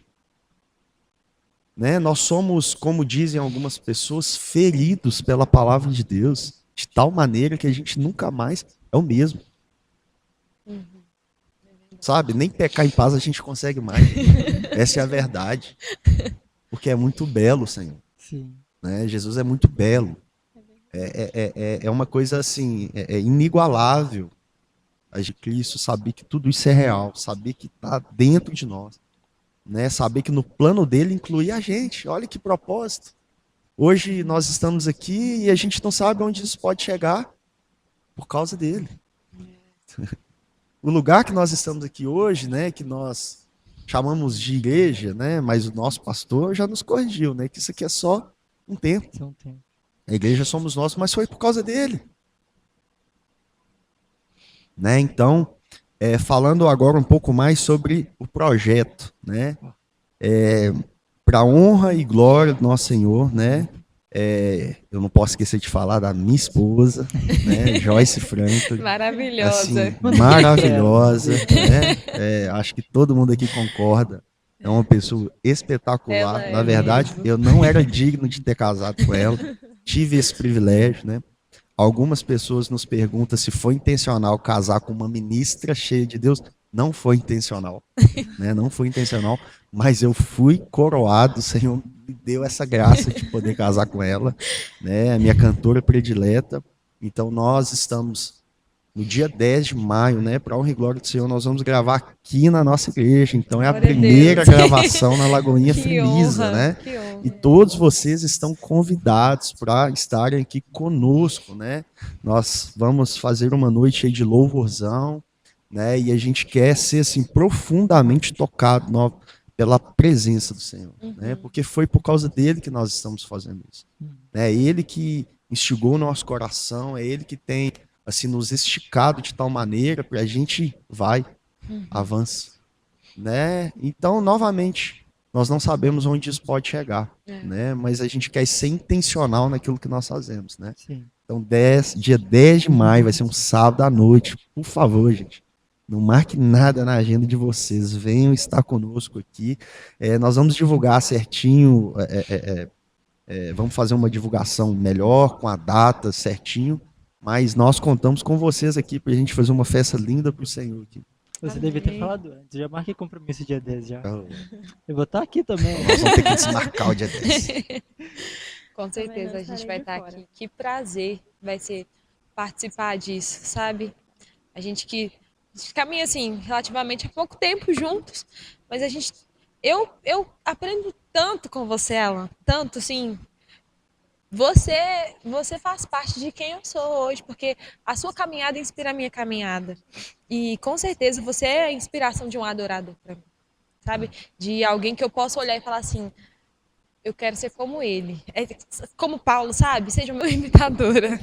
Né? Nós somos, como dizem algumas pessoas, feridos pela palavra de Deus, de tal maneira que a gente nunca mais é o mesmo. Sabe? Nem pecar em paz a gente consegue mais. Essa é a verdade. Porque é muito belo, Senhor. Sim. Né? Jesus é muito belo. É uma coisa assim, inigualável. A de Cristo, saber que tudo isso é real, saber que está dentro de nós. Né, saber que no plano dele inclui a gente. Olha que propósito. Hoje nós estamos aqui e a gente não sabe onde isso pode chegar por causa dele. O lugar que nós estamos aqui hoje, né, que nós chamamos de igreja, né, mas o nosso pastor já nos corrigiu, né, que isso aqui é só um tempo. A igreja somos nós, mas foi por causa dele. Né, então, falando agora um pouco mais sobre o projeto, né? Para a honra e glória do nosso Senhor, né? Eu não posso esquecer de falar da minha esposa, né? Joyce Franklin. Maravilhosa. Assim, maravilhosa, né? Acho que todo mundo aqui concorda. É uma pessoa espetacular. Na verdade, mesmo. Eu não era digno de ter casado com ela. Tive esse privilégio, né? Algumas pessoas nos perguntam se foi intencional casar com uma ministra cheia de Deus. Não foi intencional, né? Não foi intencional, mas eu fui coroado, o Senhor me deu essa graça de poder casar com ela, né? A minha cantora predileta. Então nós estamos no dia 10 de maio, né? Para honra e glória do Senhor, nós vamos gravar aqui na nossa igreja. Então é a primeira gravação na Lagoinha Fremisa, né? Que honra. E todos vocês estão convidados para estarem aqui conosco, né? Nós vamos fazer uma noite aí de louvorzão, né? E a gente quer ser assim profundamente tocado pela presença do Senhor, né? Porque foi por causa dele que nós estamos fazendo isso. É ele que instigou o nosso coração, é ele que tem assim, nos esticado de tal maneira para a gente avança, né? Então, novamente, nós não sabemos onde isso pode chegar, né? Mas a gente quer ser intencional naquilo que nós fazemos, né? Sim. Então, dia 10 de maio, vai ser um sábado à noite. Por favor, gente, não marque nada na agenda de vocês. Venham estar conosco aqui. Nós vamos divulgar certinho, vamos fazer uma divulgação melhor, com a data certinho. Mas nós contamos com vocês aqui para a gente fazer uma festa linda para o Senhor aqui. Você devia ter falado antes. Já marquei compromisso dia 10 já. Então, Eu vou estar aqui também. nós vamos ter que desmarcar o dia 10. Com certeza não a gente estarei vai de estar fora. aqui. Que prazer vai ser participar disso, sabe? A gente caminha assim relativamente há pouco tempo juntos, mas eu aprendo tanto com você, Alan, tanto assim. Você faz parte de quem eu sou hoje, porque a sua caminhada inspira a minha caminhada. E com certeza você é a inspiração de um adorador para mim, sabe? De alguém que eu possa olhar e falar assim, eu quero ser como ele. Como Paulo, sabe? Seja meu imitadora.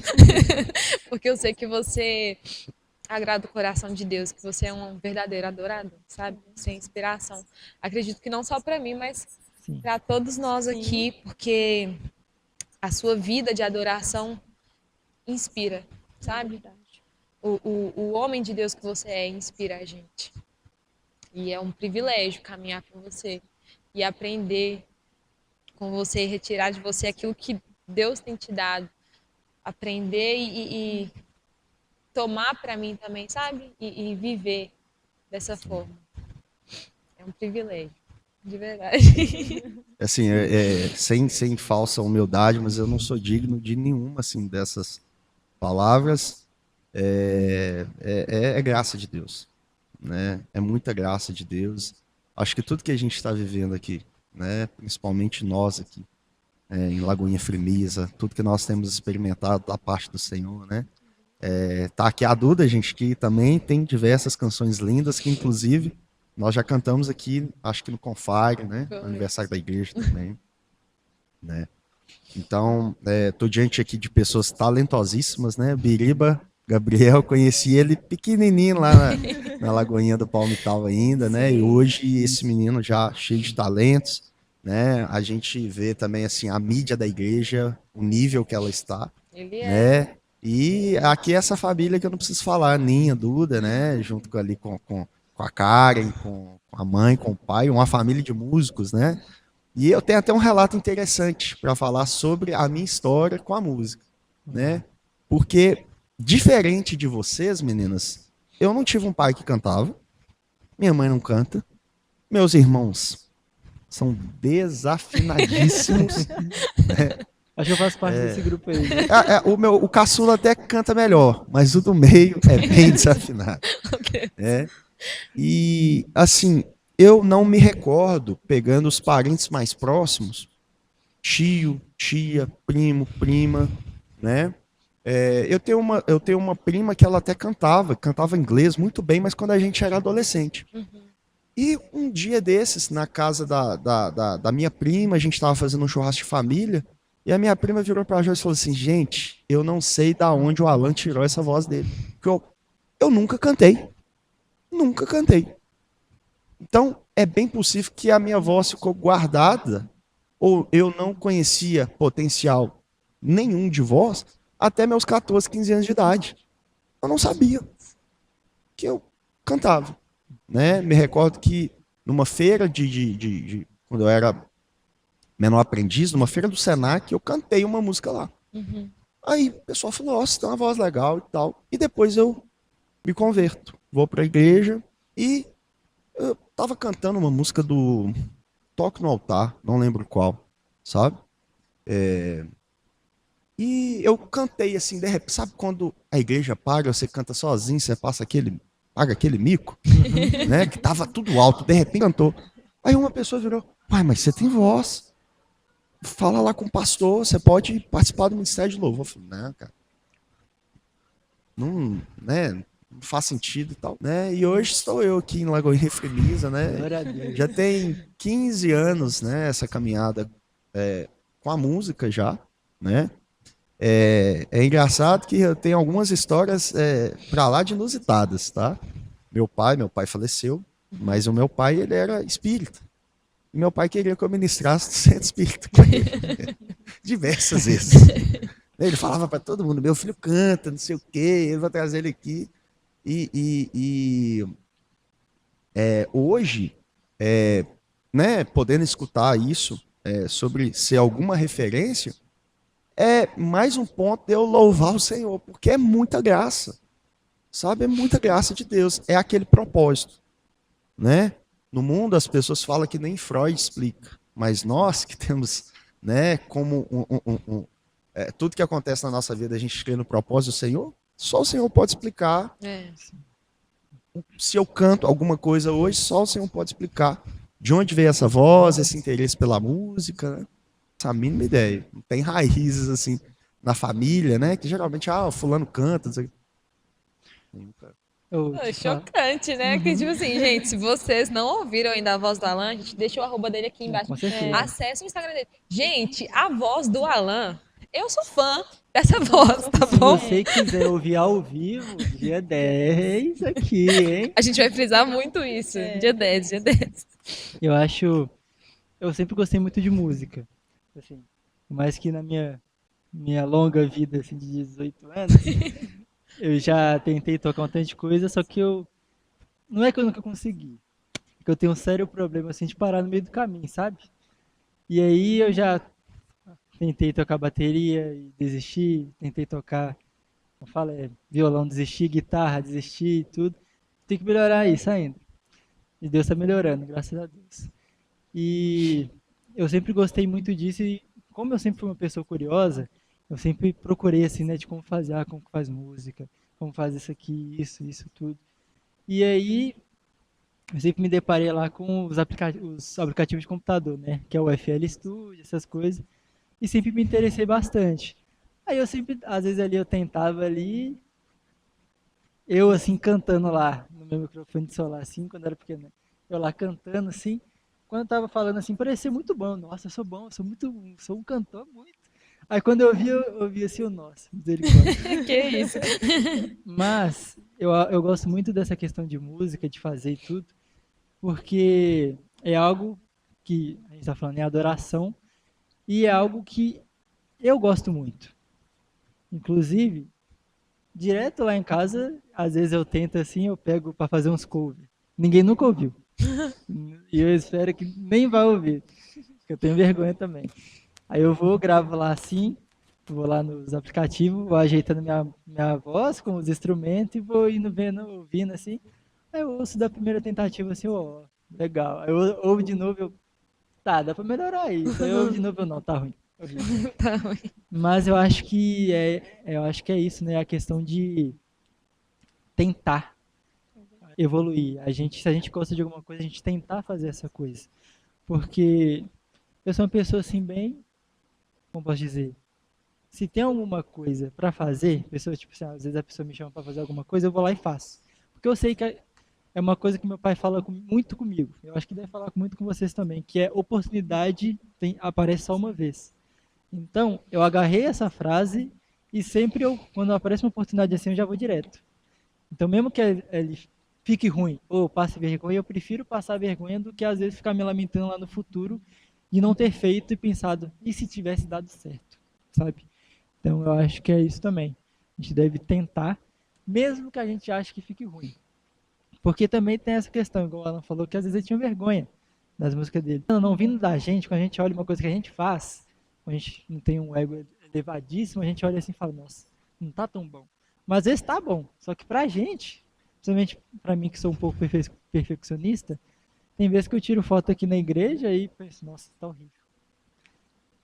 Porque eu sei que você agrada o coração de Deus, que você é um verdadeiro adorador, sabe? Você é inspiração. Acredito que não só para mim, mas Sim. para todos nós aqui, porque a sua vida de adoração inspira, sabe? O homem de Deus que você é inspira a gente. E é um privilégio caminhar com você e aprender com você, retirar de você aquilo que Deus tem te dado. Aprender e tomar para mim também, sabe? E viver dessa forma. É um privilégio, de verdade. Assim, sem falsa humildade, mas eu não sou digno de nenhuma assim, dessas palavras. É graça de Deus, né? É muita graça de Deus. Acho que tudo que a gente está vivendo aqui, né? Principalmente nós aqui, em Lagoinha Fremisa, tudo que nós temos experimentado da parte do Senhor, né? Tá aqui a Duda, gente, que também tem diversas canções lindas, que inclusive nós já cantamos aqui, acho que no Confire, né? No aniversário da igreja também, né? Então, tô diante aqui de pessoas talentosíssimas, né? Biriba, Gabriel, conheci ele pequenininho lá na Lagoinha do Palmital ainda, né? E hoje esse menino já cheio de talentos, né? A gente vê também, assim, a mídia da igreja, o nível que ela está, Ele é. né? E aqui essa família que eu não preciso falar, Ninha, Duda, né? Junto com a Karen, com a mãe, com o pai, uma família de músicos, né? E eu tenho até um relato interessante para falar sobre a minha história com a música, né? Porque, diferente de vocês, meninas, eu não tive um pai que cantava, minha mãe não canta, meus irmãos são desafinadíssimos. Acho que eu faço parte desse grupo aí. O caçula até canta melhor, mas o do meio é bem desafinado. E, assim, eu não me recordo, pegando os parentes mais próximos, tio, tia, primo, prima, né? Eu tenho uma prima que ela até cantava inglês muito bem, mas quando a gente era adolescente. E um dia desses, na casa da minha prima, a gente estava fazendo um churrasco de família, e a minha prima virou para a Joyce e falou assim, gente, eu não sei da onde o Alan tirou essa voz dele. Porque eu nunca cantei. Nunca cantei. Então, é bem possível que a minha voz ficou guardada, ou eu não conhecia potencial nenhum de voz, até meus 14, 15 anos de idade. Eu não sabia que eu cantava, né? Me recordo que numa feira quando eu era menor aprendiz, numa feira do Senac, eu cantei uma música lá. Aí o pessoal falou, nossa, tem uma voz legal e tal. E depois eu me converto, vou para a igreja e eu tava cantando uma música do Toque no Altar, não lembro qual, sabe? E eu cantei assim, de repente, sabe quando a igreja paga, você canta sozinho, você paga aquele mico, né? Que tava tudo alto, de repente cantou. Aí uma pessoa virou, pai, mas você tem voz. Fala lá com o pastor, você pode participar do ministério de louvor. Eu falei, não, cara. Não, né? Não faz sentido e tal, né? E hoje estou eu aqui em Lagoinha Fremisa, né? Já tem 15 anos, né? Essa caminhada com a música já, né? É engraçado que eu tenho algumas histórias pra lá de inusitadas, tá? Meu pai faleceu, mas o meu pai, ele era espírita. E meu pai queria que eu ministrasse no centro espírita com ele. Diversas vezes. Ele falava para todo mundo, meu filho canta, não sei o quê, ele vai trazer ele aqui. Hoje, né, podendo escutar isso, sobre ser alguma referência, é mais um ponto de eu louvar o Senhor, porque é muita graça, sabe? É muita graça de Deus, é aquele propósito, né? No mundo as pessoas falam que nem Freud explica, mas nós que temos, né, como tudo que acontece na nossa vida, a gente crê no propósito do Senhor, só o Senhor pode explicar. Se eu canto alguma coisa hoje, só o Senhor pode explicar de onde veio essa voz, esse interesse pela música, né? Essa mínima ideia. Não tem raízes assim na família, né? Que geralmente, fulano canta, não sei. Chocante, né? Que tipo assim, gente, se vocês não ouviram ainda a voz do Alan, a gente deixa o arroba dele aqui embaixo. Com certeza. Acesse o Instagram dele. Gente, a voz do Alan, eu sou fã dessa voz, tá Se bom? você quiser ouvir ao vivo, dia 10 aqui, hein? A gente vai frisar muito isso. Dia 10, dia 10. Eu sempre gostei muito de música, assim, mais que na minha longa vida, assim, de 18 anos, eu já tentei tocar um tanto de coisa, só que não é que eu nunca consegui, é que eu tenho um sério problema, assim, de parar no meio do caminho, sabe? E aí eu já tentei tocar bateria e desisti, tentei tocar, como fala, violão, desisti, guitarra, desisti e tudo. Tem que melhorar isso ainda. E Deus está melhorando, graças a Deus. E eu sempre gostei muito disso e como eu sempre fui uma pessoa curiosa, eu sempre procurei assim, né, de como fazer, como faz música, como faz isso aqui, isso tudo. E aí eu sempre me deparei lá com os aplicativos de computador, né, que é o FL Studio, essas coisas, e sempre me interessei bastante. Aí eu sempre, às vezes ali eu tentava ali, eu assim cantando lá no meu microfone de celular assim, quando eu era pequeno, né? Eu lá cantando assim, quando eu tava falando assim, parecia muito bom. Nossa, eu sou bom, sou um cantor muito. Aí quando eu vi assim, nossa, misericórdia. Que isso? Mas eu gosto muito dessa questão de música, de fazer e tudo, porque é algo que a gente tá falando, é adoração, e é algo que eu gosto muito. Inclusive, direto lá em casa, às vezes eu tento assim, eu pego para fazer uns covers. Ninguém nunca ouviu. E eu espero que nem vai ouvir, porque eu tenho vergonha também. Aí eu vou, gravo lá assim, vou lá nos aplicativos, vou ajeitando minha voz com os instrumentos e vou indo vendo, ouvindo assim. Aí eu ouço da primeira tentativa assim, ó, legal. Aí eu ouvo de novo, tá, dá pra melhorar isso. Aí eu ouvo de novo, não, tá ruim. Tá ruim. Mas eu acho que é isso, né? A questão de tentar evoluir. Se a gente gosta de alguma coisa, a gente tentar fazer essa coisa. Porque eu sou uma pessoa assim bem, como posso dizer, se tem alguma coisa para fazer, pessoa tipo assim, às vezes a pessoa me chama para fazer alguma coisa, eu vou lá e faço. Porque eu sei que é uma coisa que meu pai fala muito comigo. Eu acho que deve falar muito com vocês também, que é oportunidade aparece só uma vez. Então, eu agarrei essa frase e sempre quando aparece uma oportunidade assim, eu já vou direto. Então, mesmo que ele fique ruim ou passe vergonha, eu prefiro passar vergonha do que às vezes ficar me lamentando lá no futuro de não ter feito e pensado, e se tivesse dado certo, sabe? Então, eu acho que é isso também. A gente deve tentar, mesmo que a gente ache que fique ruim. Porque também tem essa questão, igual o Alan falou, que às vezes ele tinha vergonha das músicas dele. Não vindo da gente, quando a gente olha uma coisa que a gente faz, quando a gente não tem um ego elevadíssimo, a gente olha assim e fala, nossa, não tá tão bom. Mas às vezes tá bom, só que pra gente, principalmente pra mim que sou um pouco perfeccionista, tem vezes que eu tiro foto aqui na igreja e penso, nossa, tá horrível.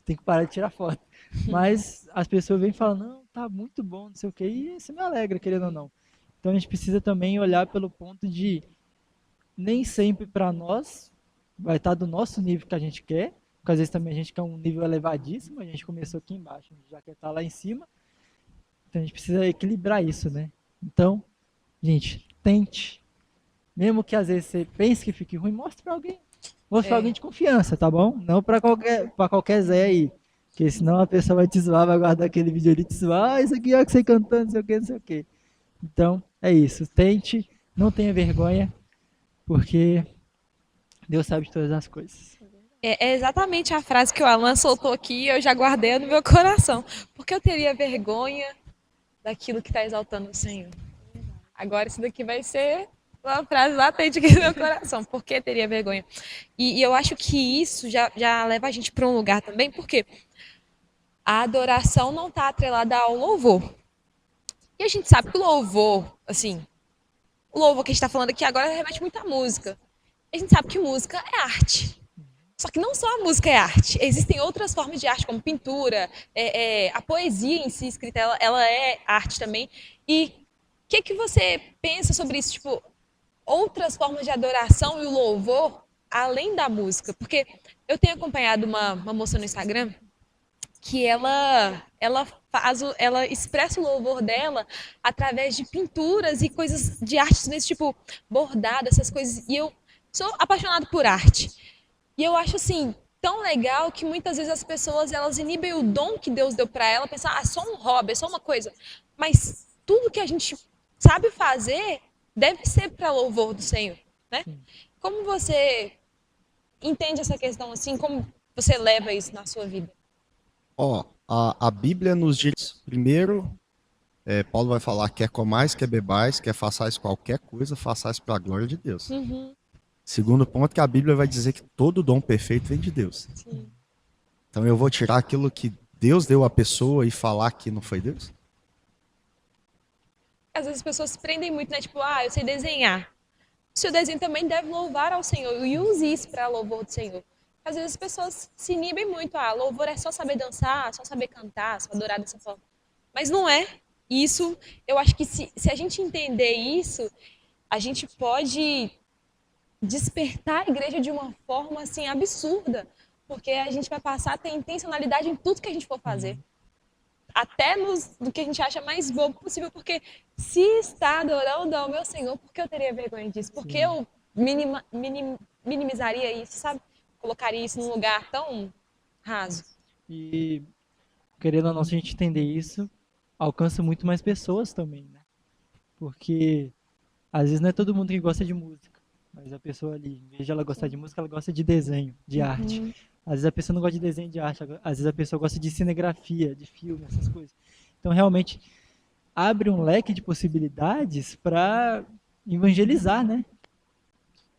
Tem que parar de tirar foto. Mas as pessoas vêm e falam, não, tá muito bom, não sei o quê, e isso me alegra, querendo ou não. Então a gente precisa também olhar pelo ponto de nem sempre para nós vai estar do nosso nível que a gente quer, porque às vezes também a gente quer um nível elevadíssimo, a gente começou aqui embaixo, a gente já quer estar lá em cima, então a gente precisa equilibrar isso, né? Então, gente, tente. Mesmo que às vezes você pense que fique ruim, mostre para alguém. Mostre para alguém de confiança, tá bom? Não para qualquer Zé aí. Porque senão a pessoa vai te zoar, vai guardar aquele vídeo ali e te zoar, isso aqui é o que você cantando, não sei o que, não sei o que. Então, é isso. Tente, não tenha vergonha, porque Deus sabe de todas as coisas. É exatamente a frase que o Alan soltou aqui e eu já guardei no meu coração. Porque eu teria vergonha daquilo que está exaltando o Senhor. Agora isso daqui vai ser uma frase latente aqui no meu coração. Por que teria vergonha? E eu acho que isso já leva a gente para um lugar também, porque a adoração não está atrelada ao louvor. E a gente sabe que o louvor, assim, o louvor que a gente está falando aqui agora remete muito à música. A gente sabe que música é arte. Só que não só a música é arte. Existem outras formas de arte, como pintura, a poesia em si escrita, ela é arte também. E o que você pensa sobre isso? Tipo, outras formas de adoração e o louvor, além da música? Porque eu tenho acompanhado uma moça no Instagram que ela expressa o louvor dela através de pinturas e coisas de artes nesse tipo bordado, essas coisas. E eu sou apaixonada por arte. E eu acho assim tão legal que muitas vezes as pessoas elas inibem o dom que Deus deu para ela, pensar, ah, é só um hobby, é só uma coisa. Mas tudo que a gente sabe fazer deve ser para louvor do Senhor, né? Como você entende essa questão assim? Como você leva isso na sua vida? Ó, a Bíblia nos diz, primeiro, Paulo vai falar, quer comais, quer bebais, quer façais qualquer coisa, façais para a glória de Deus. Segundo ponto, que a Bíblia vai dizer que todo dom perfeito vem de Deus. Sim. Então eu vou tirar aquilo que Deus deu à pessoa e falar que não foi Deus? Às vezes as pessoas se prendem muito, né? Tipo, ah, eu sei desenhar. O seu desenho também deve louvar ao Senhor e use isso para louvor do Senhor. Às vezes as pessoas se inibem muito. Ah, louvor é só saber dançar, só saber cantar, só adorar dessa forma. Mas não é. Isso, eu acho que se a gente entender isso, a gente pode despertar a igreja de uma forma assim absurda, porque a gente vai passar a ter intencionalidade em tudo que a gente for fazer. Até no que a gente acha mais bobo possível, porque se está adorando ao meu Senhor, por que eu teria vergonha disso? Por que eu minimizaria isso, sabe? Colocaria isso num lugar tão raso. E, querendo ou não, se a gente entender isso, alcança muito mais pessoas também, né? Porque, às vezes, não é todo mundo que gosta de música, mas a pessoa ali, em vez de ela gostar de música, ela gosta de desenho, de arte. Às vezes a pessoa não gosta de desenho de arte, às vezes a pessoa gosta de cinegrafia, de filme, essas coisas. Então, realmente, abre um leque de possibilidades para evangelizar, né?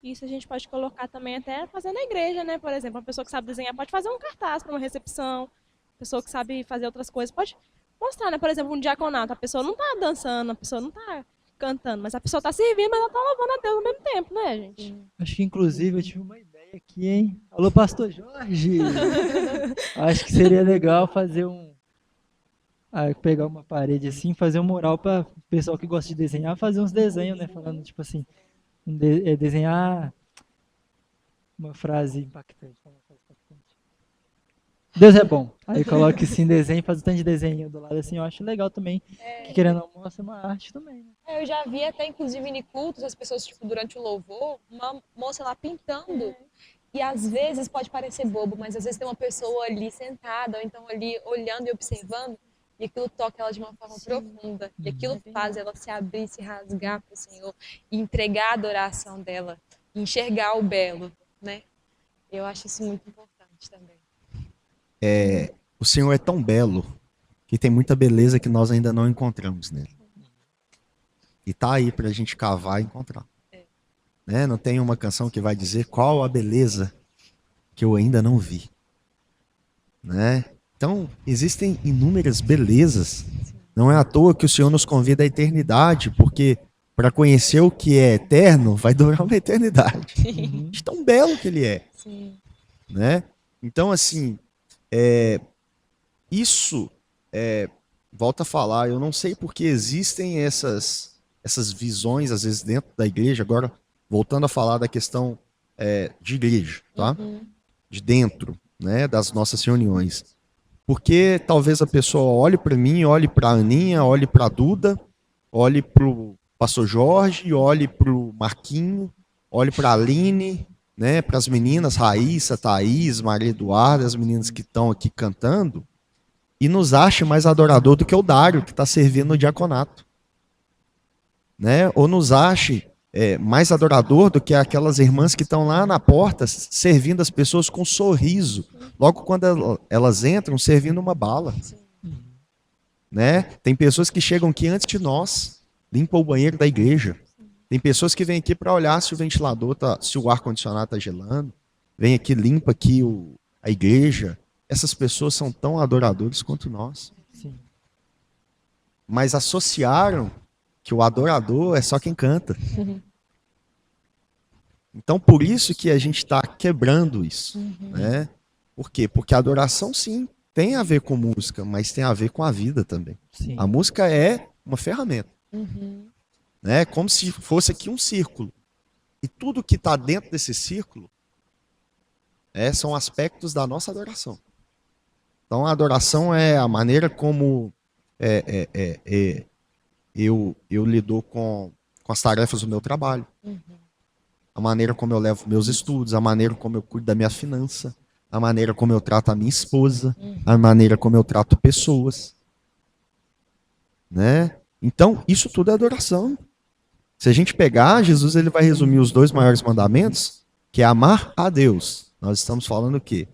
Isso a gente pode colocar também até fazendo na igreja, né? Por exemplo, uma pessoa que sabe desenhar pode fazer um cartaz para uma recepção, pessoa que sabe fazer outras coisas pode mostrar, né? Por exemplo, um diaconato, a pessoa não está dançando, a pessoa não está cantando, mas a pessoa está servindo, mas ela está louvando a Deus ao mesmo tempo, né, gente? Acho que, inclusive, eu tive uma ideia aqui, hein? Alô, Pastor Jorge! Acho que seria legal fazer pegar uma parede assim, fazer um mural para o pessoal que gosta de desenhar, fazer uns desenhos, né? Falando, tipo assim, desenhar uma frase impactante. Deus é bom. Aí coloca assim desenho, faz um tanto de desenho do lado assim, eu acho legal também. Que querendo ou não, mostra uma arte também, né? Eu já vi até, inclusive, em cultos, as pessoas, tipo, durante o louvor, uma moça lá pintando. E às vezes pode parecer bobo, mas às vezes tem uma pessoa ali sentada, ou então ali olhando e observando, e aquilo toca ela de uma forma profunda. E aquilo faz ela se abrir, se rasgar para o Senhor, e entregar a adoração dela, e enxergar o belo, né? Eu acho isso muito importante também. O Senhor é tão belo que tem muita beleza que nós ainda não encontramos nele. E tá aí pra gente cavar e encontrar. Né? Não tem uma canção que vai dizer qual a beleza que eu ainda não vi. Né? Então, existem inúmeras belezas. Não é à toa que o Senhor nos convida à eternidade, porque para conhecer o que é eterno, vai durar uma eternidade. De tão belo que ele é. Sim. Né? Então, assim, volta a falar, eu não sei porque existem essas visões, às vezes, dentro da igreja. Agora, voltando a falar da questão de igreja, tá? De dentro, né, das nossas reuniões. Porque talvez a pessoa olhe para mim, olhe para a Aninha, olhe para a Duda, olhe para o Pastor Jorge, olhe para o Marquinho, olhe para a Aline, né, para as meninas, Raíssa, Thaís, Maria Eduarda, as meninas que estão aqui cantando, e nos ache mais adorador do que o Dário, que está servindo no diaconato. Né? Ou nos ache mais adorador do que aquelas irmãs que estão lá na porta servindo as pessoas com um sorriso. Logo quando elas entram, servindo uma bala. Né? Tem pessoas que chegam aqui antes de nós, limpam o banheiro da igreja. Tem pessoas que vêm aqui para olhar se o ventilador se o ar-condicionado está gelando. Vem aqui, limpa aqui a igreja. Essas pessoas são tão adoradores quanto nós. Sim. Mas associaram que o adorador é só quem canta. Então, por isso que a gente está quebrando isso. Né? Por quê? Porque a adoração, sim, tem a ver com música, mas tem a ver com a vida também. Sim. A música é uma ferramenta. Né? Como se fosse aqui um círculo. E tudo que está dentro desse círculo são aspectos da nossa adoração. Então, a adoração é a maneira como eu lido com as tarefas do meu trabalho. A maneira como eu levo meus estudos, a maneira como eu cuido da minha finança, a maneira como eu trato a minha esposa, a maneira como eu trato pessoas. Né? Então, isso tudo é adoração. Se a gente pegar, Jesus ele vai resumir os 2 maiores mandamentos, que é amar a Deus. Nós estamos falando o quê?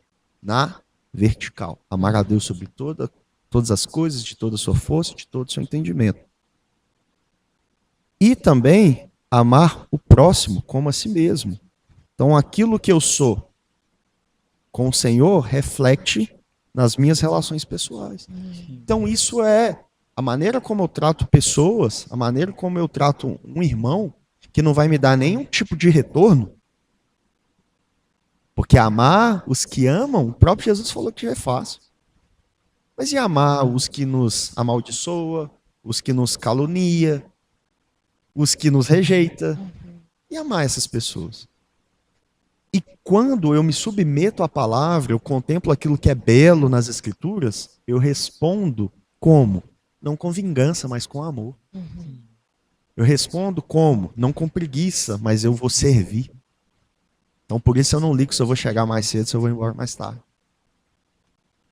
Na vertical. Amar a Deus sobre todas as coisas, de toda a sua força, de todo o seu entendimento. E também amar o próximo como a si mesmo. Então, aquilo que eu sou com o Senhor reflete nas minhas relações pessoais. Então, isso é a maneira como eu trato pessoas, a maneira como eu trato um irmão, que não vai me dar nenhum tipo de retorno. Porque amar os que amam, o próprio Jesus falou que é fácil. Mas e amar os que nos amaldiçoa, os que nos calunia, os que nos rejeita? E amar essas pessoas? E quando eu me submeto à palavra, eu contemplo aquilo que é belo nas Escrituras, eu respondo como? Não com vingança, mas com amor. Eu respondo como? Não com preguiça, mas eu vou servir. Então, por isso eu não ligo se eu vou chegar mais cedo, se eu vou embora mais tarde.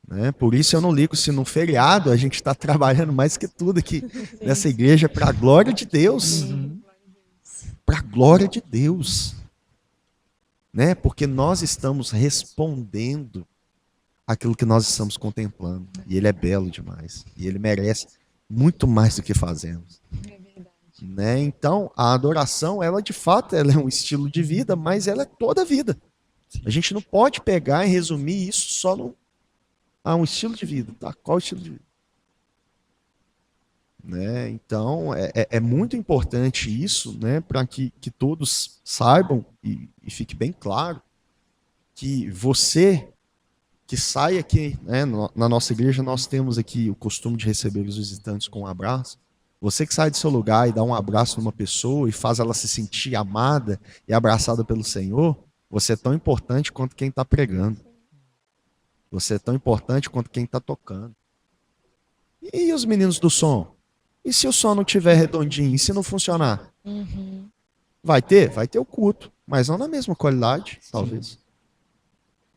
Né? Por isso eu não ligo se no feriado a gente está trabalhando mais que tudo aqui nessa igreja para a glória de Deus. Para a glória de Deus. Né? Porque nós estamos respondendo aquilo que nós estamos contemplando. E ele é belo demais. E ele merece muito mais do que fazemos. Né? Então, a adoração, ela de fato ela é um estilo de vida, mas ela é toda a vida. A gente não pode pegar e resumir isso só um estilo de vida. Tá? Qual estilo de vida? Né? Então, é muito importante isso, né? Para que todos saibam e fique bem claro que você que sai aqui, né, na nossa igreja, nós temos aqui o costume de receber os visitantes com um abraço. Você que sai do seu lugar e dá um abraço numa pessoa e faz ela se sentir amada e abraçada pelo Senhor, você é tão importante quanto quem está pregando. Você é tão importante quanto quem está tocando. E os meninos do som? E se o som não estiver redondinho? E se não funcionar? Vai ter? Vai ter o culto, mas não na mesma qualidade, talvez.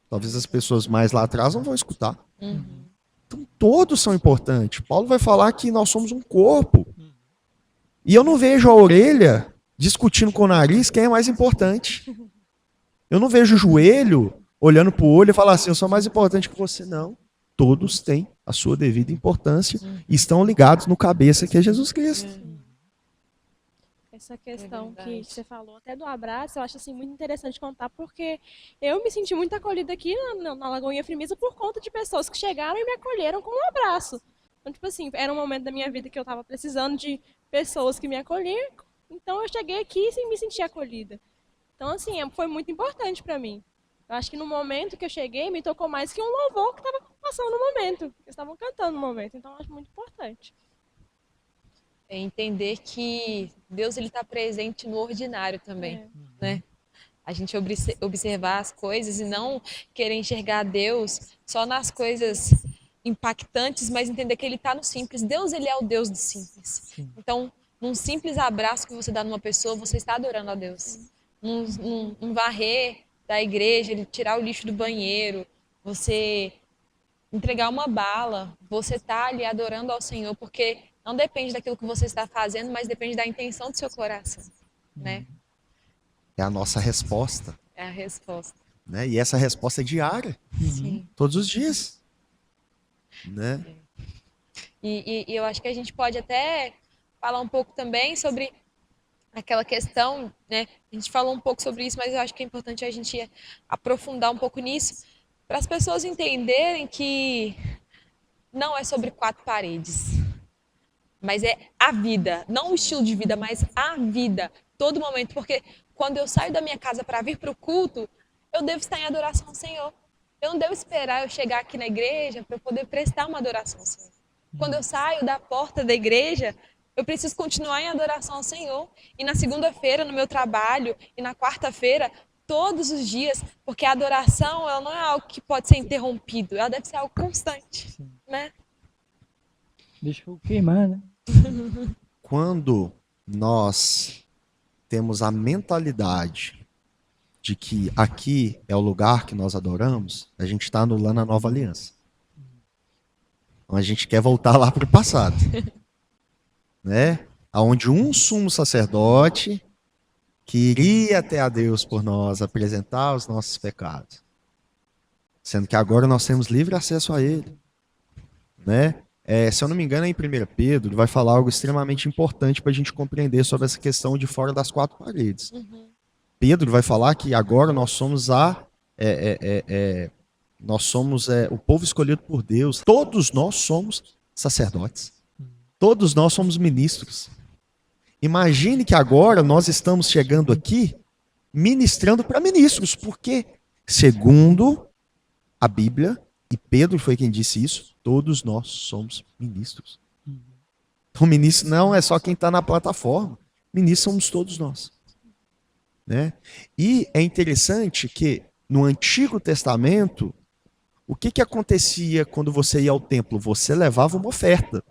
Talvez as pessoas mais lá atrás não vão escutar. Então todos são importantes. Paulo vai falar que nós somos um corpo. E eu não vejo a orelha discutindo com o nariz quem é mais importante. Eu não vejo o joelho olhando para o olho e falar assim, eu sou mais importante que você. Não. Todos têm a sua devida importância e estão ligados no cabeça que é Jesus Cristo. Essa questão que você falou, até do abraço, eu acho assim, muito interessante contar, porque eu me senti muito acolhida aqui na Lagoinha Firmeza por conta de pessoas que chegaram e me acolheram com um abraço. Então, tipo assim, era um momento da minha vida que eu estava precisando de pessoas que me acolhiam, então eu cheguei aqui sem me sentir acolhida. Então, assim, foi muito importante para mim. Eu acho que no momento que eu cheguei, me tocou mais que um louvor que estava passando no momento, que estavam cantando no momento, então eu acho muito importante. É entender que Deus ele está presente no ordinário também, né? A gente observar as coisas e não querer enxergar Deus só nas coisas impactantes, mas entender que Ele está no simples. Deus ele é o Deus do simples. Então, num simples abraço que você dá numa pessoa, você está adorando a Deus. Num varrer da igreja, ele tirar o lixo do banheiro, você entregar uma bala, você tá ali adorando ao Senhor, porque não depende daquilo que você está fazendo, mas depende da intenção do seu coração, né? É a nossa resposta, É a resposta. né? E essa resposta é diária, Sim. todos os dias, né? E eu acho que a gente pode até falar um pouco também sobre aquela questão, né? A gente falou um pouco sobre isso, mas eu acho que é importante a gente aprofundar um pouco nisso, para as pessoas entenderem que não é sobre quatro paredes, mas é a vida, não o estilo de vida, mas a vida, todo momento, porque quando eu saio da minha casa para vir para o culto, eu devo estar em adoração ao Senhor. Eu não devo esperar eu chegar aqui na igreja para eu poder prestar uma adoração ao Senhor. Quando eu saio da porta da igreja, eu preciso continuar em adoração ao Senhor. E na segunda-feira, no meu trabalho, e na quarta-feira, todos os dias, porque a adoração ela não é algo que pode ser interrompido, ela deve ser algo constante, Sim. né? Deixa eu queimar, né? Quando nós temos a mentalidade de que aqui é o lugar que nós adoramos, a gente está anulando a nova aliança. Então a gente quer voltar lá para o passado, né? Onde um sumo sacerdote que iria até a Deus por nós apresentar os nossos pecados, sendo que agora nós temos livre acesso a Ele, né? Se eu não me engano, em 1 Pedro, ele vai falar algo extremamente importante para a gente compreender sobre essa questão de fora das quatro paredes. Pedro vai falar que agora nós somos o povo escolhido por Deus. Todos nós somos sacerdotes. Todos nós somos ministros. Imagine que agora nós estamos chegando aqui ministrando para ministros, porque, segundo a Bíblia, e Pedro foi quem disse isso, todos nós somos ministros. Então, ministro não é só quem está na plataforma, ministros somos todos nós. Né? E é interessante que no Antigo Testamento, o que acontecia quando você ia ao templo? Você levava uma oferta.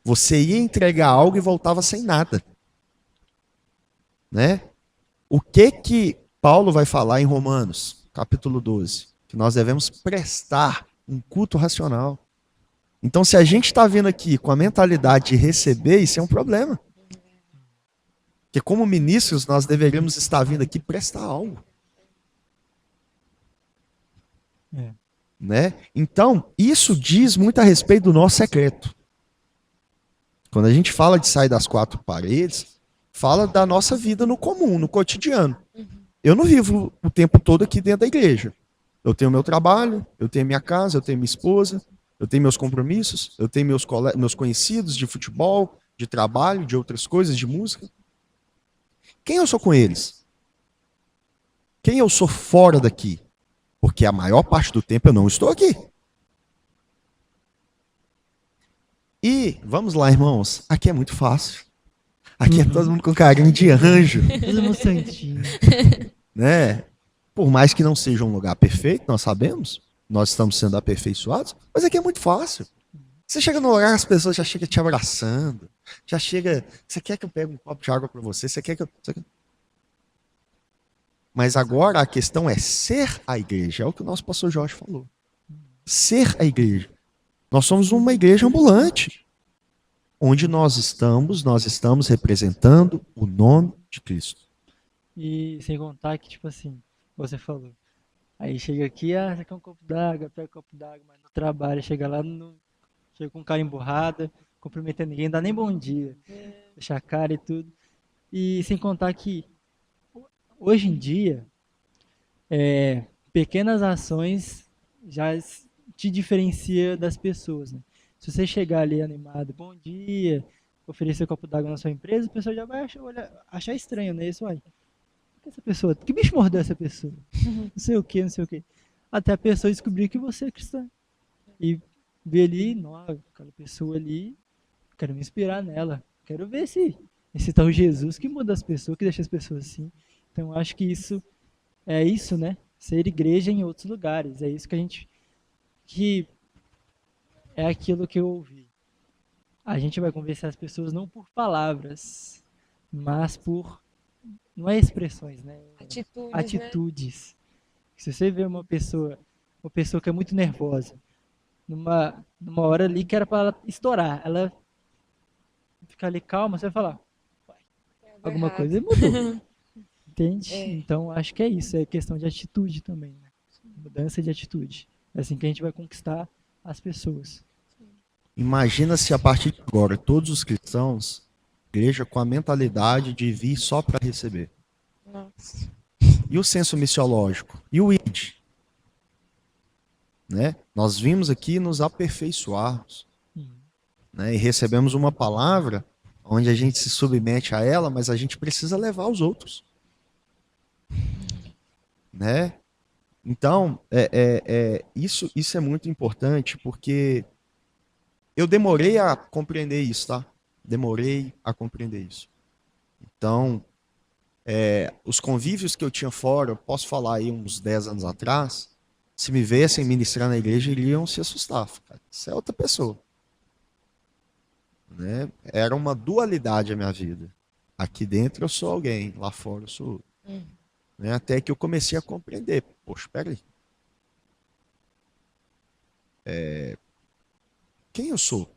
Você ia entregar algo e voltava sem nada. Né? O que Paulo vai falar em Romanos, capítulo 12? Que nós devemos prestar um culto racional. Então, se a gente está vindo aqui com a mentalidade de receber, isso é um problema. Porque como ministros, nós deveríamos estar vindo aqui prestar algo. Né? Então, isso diz muito a respeito do nosso secreto. Quando a gente fala de sair das quatro paredes, fala da nossa vida no comum, no cotidiano. Eu não vivo o tempo todo aqui dentro da igreja. Eu tenho meu trabalho, eu tenho minha casa, eu tenho minha esposa, eu tenho meus compromissos, eu tenho meus conhecidos de futebol, de trabalho, de outras coisas, de música. Quem eu sou com eles? Quem eu sou fora daqui? Porque a maior parte do tempo eu não estou aqui. E, vamos lá, irmãos, aqui é muito fácil. Aqui é todo mundo com carinho de anjo. Todo mundo santinho. Né? Por mais que não seja um lugar perfeito, nós sabemos, nós estamos sendo aperfeiçoados, mas aqui é muito fácil. Você chega no lugar, as pessoas já chegam te abraçando, já chega, você quer que eu pegue um copo de água para você? Você quer que eu... Mas agora a questão é ser a igreja, é o que o nosso pastor Jorge falou. Ser a igreja. Nós somos uma igreja ambulante. Onde nós estamos representando o nome de Cristo. E sem contar que, tipo assim, você falou. Aí chega aqui, você quer um copo d'água, pega um copo d'água, mas no trabalho, chega lá, chega com cara emburrada, cumprimenta ninguém, dá nem bom dia, fecha a cara e tudo. E sem contar que, hoje em dia, pequenas ações já te diferencia das pessoas, né? Se você chegar ali animado, bom dia, oferecer um copo d'água na sua empresa, a pessoa já vai achar estranho, né? Isso aí. Que bicho mordeu essa pessoa? Não sei o que, não sei o que. Até a pessoa descobrir que você é cristã. E ver ali, nossa, aquela pessoa ali, quero me inspirar nela. Quero ver esse tal Jesus que muda as pessoas, que deixa as pessoas assim. Então, acho que isso, né? Ser igreja em outros lugares. É isso que é aquilo que eu ouvi. A gente vai convencer as pessoas não por palavras, mas por, não é expressões, né? Atitudes. Atitudes. Se você vê uma pessoa que é muito nervosa, numa hora ali que era para ela estourar, ela fica ali calma, você vai falar, alguma errado. coisa mudou, entende? É. Então, acho que é isso, é questão de atitude também, né? Mudança de atitude. É assim que a gente vai conquistar as pessoas. Imagina se a partir de agora todos os cristãos, igreja com a mentalidade de vir só para receber. Nossa. E o senso missiológico? E o ID? Né? Nós vimos aqui nos aperfeiçoarmos, né? E recebemos uma palavra onde a gente se submete a ela, mas a gente precisa levar os outros. Né? Então, isso é muito importante, porque eu demorei a compreender isso, tá? Demorei a compreender isso. Então, os convívios que eu tinha fora, eu posso falar aí uns 10 anos atrás, se me vissem ministrar na igreja, iriam se assustar. Cara, isso é outra pessoa. Né? Era uma dualidade a minha vida. Aqui dentro eu sou alguém, lá fora eu sou outro. Né? Até que eu comecei a compreender. Poxa, espera aí. Quem eu sou?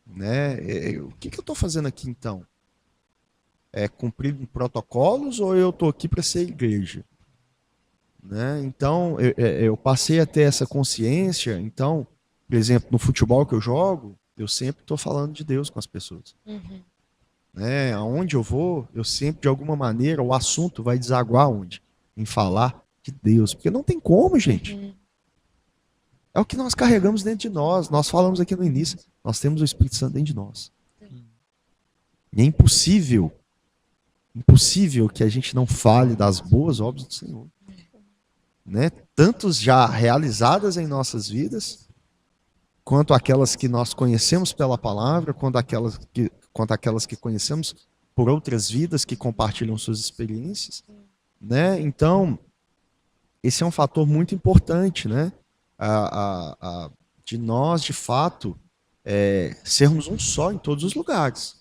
Né? O que eu estou fazendo aqui então? É cumprir protocolos ou eu estou aqui para ser igreja? Né? Então, eu passei a ter essa consciência. Então, por exemplo, no futebol que eu jogo, eu sempre estou falando de Deus com as pessoas. Né? Aonde eu vou, eu sempre, de alguma maneira, o assunto vai desaguar onde? Em falar de Deus. Porque não tem como, gente. É o que nós carregamos dentro de nós. Nós falamos aqui no início, nós temos o Espírito Santo dentro de nós. E é impossível que a gente não fale das boas obras do Senhor. Né? Tantos já realizadas em nossas vidas, quanto aquelas que nós conhecemos pela palavra, quanto aquelas que conhecemos por outras vidas que compartilham suas experiências. Né? Então, esse é um fator muito importante, né? De nós, de fato, sermos um só em todos os lugares.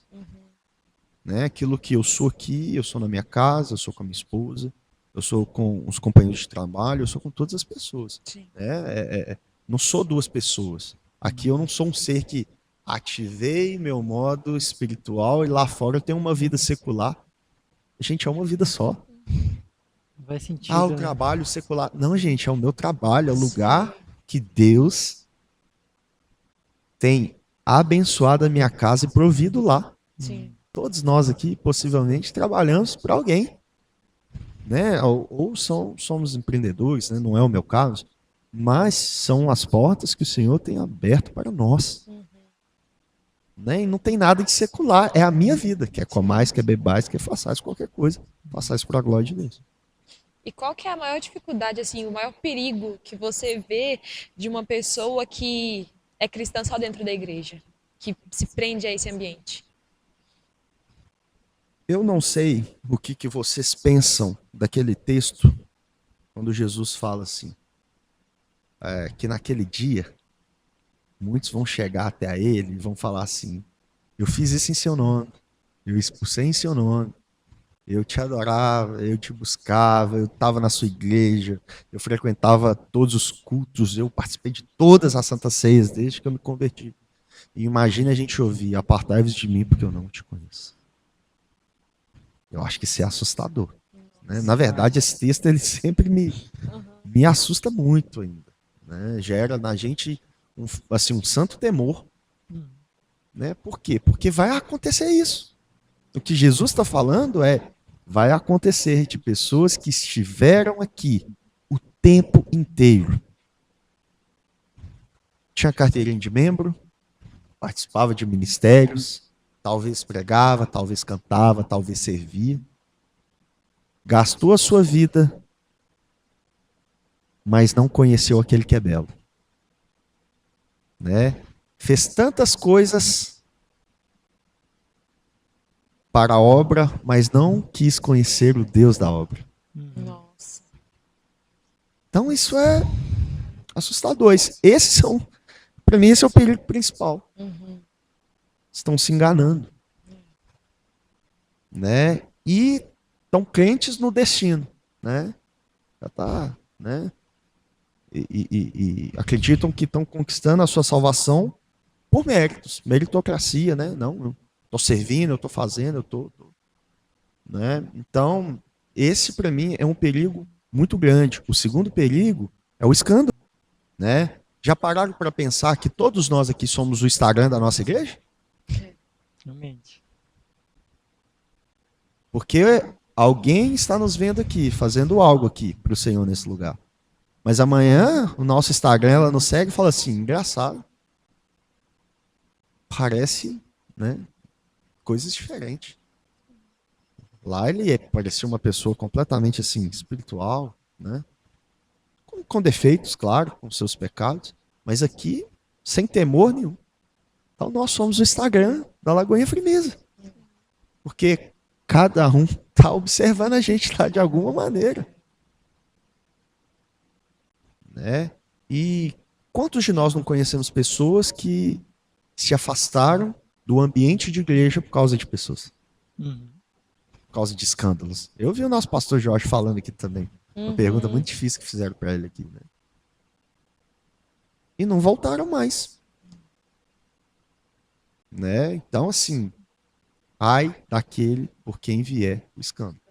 Né? Aquilo que eu sou aqui, eu sou na minha casa, eu sou com a minha esposa, eu sou com os companheiros de trabalho, eu sou com todas as pessoas. Não sou duas pessoas. Aqui eu não sou um ser que ativei meu modo espiritual e lá fora eu tenho uma vida secular. Gente, é uma vida só. Não faz sentido. O trabalho secular. Não, gente, é o meu trabalho, é o lugar que Deus tem abençoado a minha casa e provido lá. Sim. Todos nós aqui, possivelmente, trabalhamos para alguém. Né? Ou somos empreendedores, né? Não é o meu caso, mas são as portas que o Senhor tem aberto para nós. Né? E não tem nada de secular, é a minha vida, quer comais, quer bebais, quer façais qualquer coisa, façais para a glória de Deus. E qual que é a maior dificuldade, assim, o maior perigo que você vê de uma pessoa que é cristã só dentro da igreja, que se prende a esse ambiente? Eu não sei o que vocês pensam daquele texto, quando Jesus fala assim, que naquele dia, muitos vão chegar até a ele e vão falar assim, eu fiz isso em seu nome, eu expulsei em seu nome, eu te adorava, eu te buscava, eu estava na sua igreja, eu frequentava todos os cultos, eu participei de todas as santas ceias desde que eu me converti. E imagine a gente ouvir, apartai-vos de mim porque eu não te conheço. Eu acho que isso é assustador. Né? Na verdade, esse texto ele sempre me assusta muito ainda. Né? Gera na gente um santo temor. Né? Por quê? Porque vai acontecer isso. O que Jesus está falando vai acontecer de pessoas que estiveram aqui o tempo inteiro. Tinha carteirinha de membro, participava de ministérios, talvez pregava, talvez cantava, talvez servia. Gastou a sua vida, mas não conheceu aquele que é belo. Né? Fez tantas coisas para a obra, mas não quis conhecer o Deus da obra. Nossa. Então isso é assustador. Esses são, para mim, esse é o perigo principal. Estão se enganando. Né? E estão crentes no destino. Né? Já tá, né? E acreditam que estão conquistando a sua salvação por méritos, meritocracia, né? Não, eu tô servindo, eu tô fazendo, né? Então, esse para mim é um perigo muito grande. O segundo perigo é o escândalo, né? Já pararam para pensar que todos nós aqui somos o Instagram da nossa igreja? Realmente. Porque alguém está nos vendo aqui, fazendo algo aqui para o Senhor nesse lugar. Mas amanhã o nosso Instagram ela nos segue e fala assim, engraçado. Parece, né, coisas diferentes. Lá ele parecia uma pessoa completamente assim espiritual, né? Com defeitos, claro, com seus pecados, mas aqui sem temor nenhum. Então nós somos o Instagram da Lagoinha Firmeza. Porque cada um está observando a gente lá de alguma maneira. Né? E quantos de nós não conhecemos pessoas que se afastaram do ambiente de igreja por causa de pessoas? Por causa de escândalos. Eu vi o nosso pastor Jorge falando aqui também. Uma pergunta muito difícil que fizeram para ele aqui. Né? E não voltaram mais. Né? Então, assim, ai daquele por quem vier o escândalo.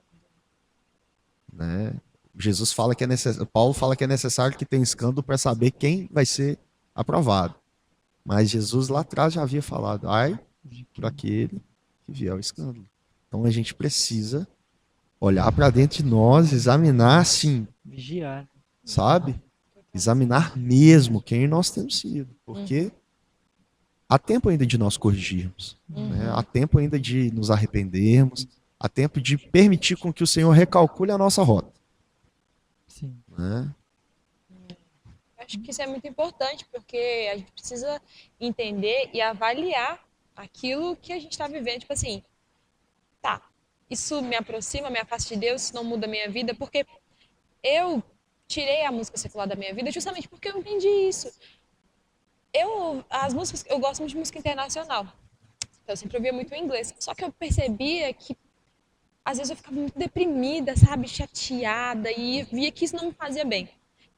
Né? Jesus fala que é necessário, Paulo fala que é necessário que tenha escândalo para saber quem vai ser aprovado. Mas Jesus lá atrás já havia falado, ai por aquele que vier o escândalo. Então a gente precisa olhar para dentro de nós, examinar assim, Vigiar. sabe? Examinar mesmo quem nós temos sido, porque há tempo ainda de nós corrigirmos, né? Há tempo ainda de nos arrependermos, há tempo de permitir com que o Senhor recalcule a nossa rota. Sim. Né? Acho que isso é muito importante, porque a gente precisa entender e avaliar aquilo que a gente está vivendo. Tipo assim, tá, isso me aproxima, me afasta de Deus, isso não muda a minha vida, porque eu tirei a música secular da minha vida justamente porque eu entendi isso. Eu gosto muito de música internacional, então eu sempre ouvia muito em inglês, só que eu percebia que às vezes eu ficava muito deprimida, sabe, chateada, e via que isso não me fazia bem.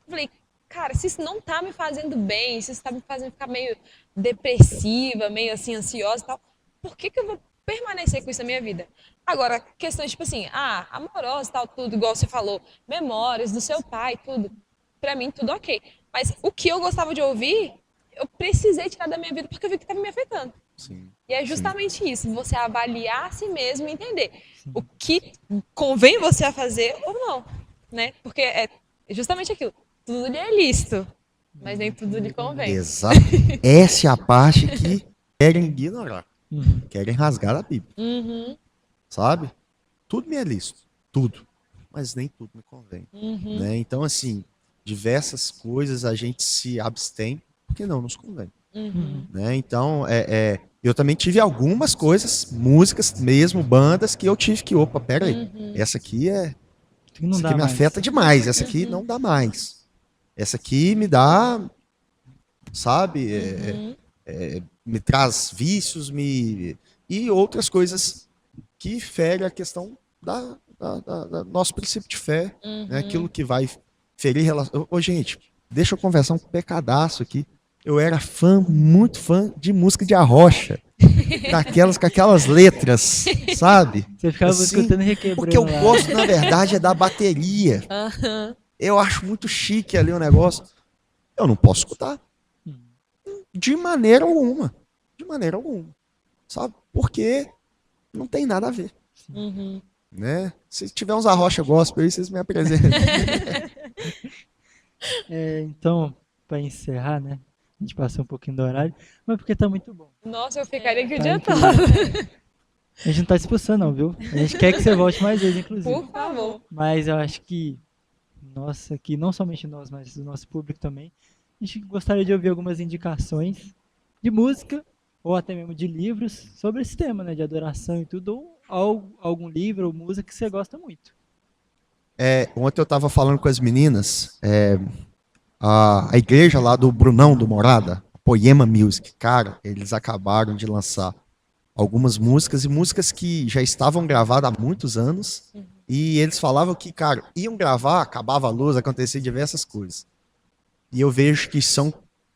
Eu falei, cara, se isso não tá me fazendo bem, se isso tá me fazendo ficar meio depressiva, meio assim, ansiosa e tal, por que eu vou permanecer com isso na minha vida? Agora, questões tipo assim, amorosa e tal, tudo, igual você falou, memórias do seu pai, tudo, pra mim tudo ok. Mas o que eu gostava de ouvir, eu precisei tirar da minha vida porque eu vi que estava me afetando. Sim. E é justamente isso, você avaliar a si mesmo e entender o que convém você a fazer ou não, né? Porque é justamente aquilo, tudo lhe é lícito, mas nem tudo lhe convém. Exato. Essa é a parte que querem ignorar, querem rasgar a Bíblia, sabe? Tudo me é lícito, tudo, mas nem tudo me convém. Né? Então, assim, diversas coisas a gente se abstém porque não nos convém. Né? Então, eu também tive algumas coisas, músicas mesmo, bandas, que eu tive que, opa, peraí, essa aqui Não essa dá aqui me mais. afeta demais, essa aqui não dá mais. Essa aqui me dá, sabe, me traz vícios, e outras coisas que ferem a questão da nosso princípio de fé, né? Aquilo que vai ferir relação. Ô, gente, deixa eu conversar um pecadaço aqui. Eu era muito fã de música de arrocha. Com aquelas letras, sabe? Você ficava Assim, escutando e requebrando porque eu lá. gosto, na verdade, é da bateria. Eu acho muito chique ali o negócio. Eu não posso escutar. De maneira alguma. De maneira alguma. Sabe? Porque não tem nada a ver. Né? Se tiver uns arrocha gospel aí, vocês me apresentam. Então, para encerrar, né? A gente passou um pouquinho do horário, mas porque tá muito bom. Nossa, eu ficaria aqui o Tá dia incrível. todo. A gente não tá expulsando, não, viu? A gente quer que você volte mais vezes, inclusive. Por favor. Mas eu acho que, nossa, que não somente nós, mas o nosso público também, a gente gostaria de ouvir algumas indicações de música, ou até mesmo de livros, sobre esse tema, né? De adoração e tudo, ou algum livro ou música que você gosta muito. Ontem eu estava falando com as meninas, a igreja lá do Brunão do Morada, Poema Music, cara, eles acabaram de lançar algumas músicas, e músicas que já estavam gravadas há muitos anos, E eles falavam que, cara, iam gravar, acabava a luz, acontecia diversas coisas. E eu vejo que são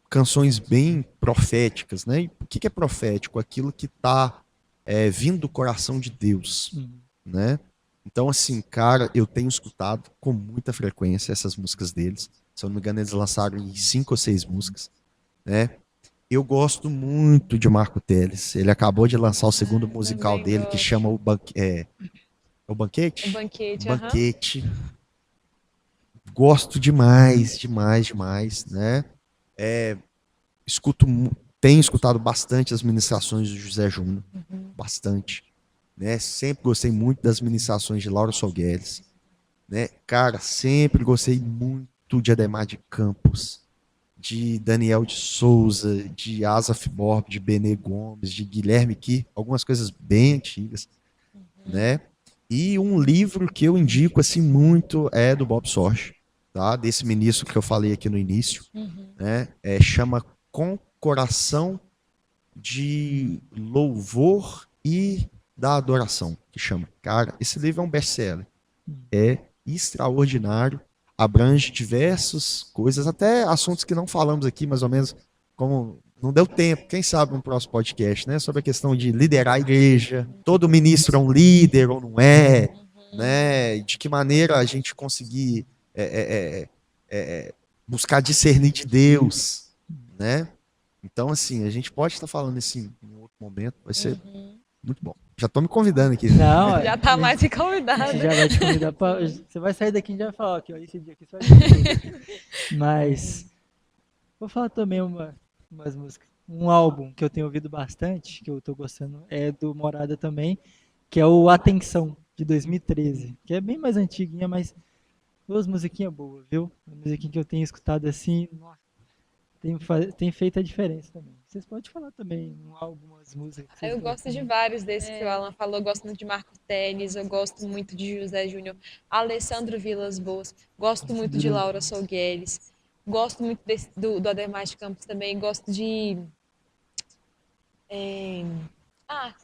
canções bem proféticas, né? E o que é profético? Aquilo que tá vindo do coração de Deus, né? Então, assim, cara, eu tenho escutado com muita frequência essas músicas deles. Se eu não me engano, eles lançaram em 5 ou 6 músicas, né? Eu gosto muito de Marco Teles. Ele acabou de lançar o segundo musical também dele, que gosto. chama o Banquete? O Banquete, aham. Banquete. Gosto demais, demais, demais, né? Tenho escutado bastante as ministrações do José Júnior, bastante, né? Sempre gostei muito das ministrações de Laura Solgueles, né? Cara, sempre gostei muito de Ademar de Campos, de Daniel de Souza, de Asaf Borb, de Benê Gomes, de Guilherme Ki, algumas coisas bem antigas, né? E um livro que eu indico assim muito é do Bob Sorge, tá? Desse ministro que eu falei aqui no início, né? Chama Com Coração de Louvor e da Adoração, que chama. Cara, esse livro é um best-seller. É extraordinário, abrange diversas coisas, até assuntos que não falamos aqui, mais ou menos, como não deu tempo, quem sabe no próximo podcast, né? Sobre a questão de liderar a igreja. Todo ministro é um líder ou não é, né? De que maneira a gente conseguir buscar discernir de Deus, né? Então, assim, a gente pode estar falando isso em um outro momento, vai ser muito bom. Já estou me convidando aqui. Não, Já tá mais que a convidado. gente já vai te convidar pra. Você vai sair daqui e já vai falar, ó, que ó, esse dia aqui você vai ver. Mas vou falar também umas músicas. Um álbum que eu tenho ouvido bastante, que eu tô gostando, é do Morada também, que é o Atenção, de 2013. Que é bem mais antiguinha, mas duas musiquinhas boas, viu? Uma musiquinha que eu tenho escutado assim, nossa, tem feito a diferença também. Vocês podem falar também algumas músicas. Que vocês Eu gosto gostam, de né? vários desses que o Alan falou. Eu gosto muito de Marco Teles, eu gosto muito de José Júnior, Alessandro Vilas Boas, gosto muito de Laura Solgueles, gosto muito do Ademar de Campos também, gosto de.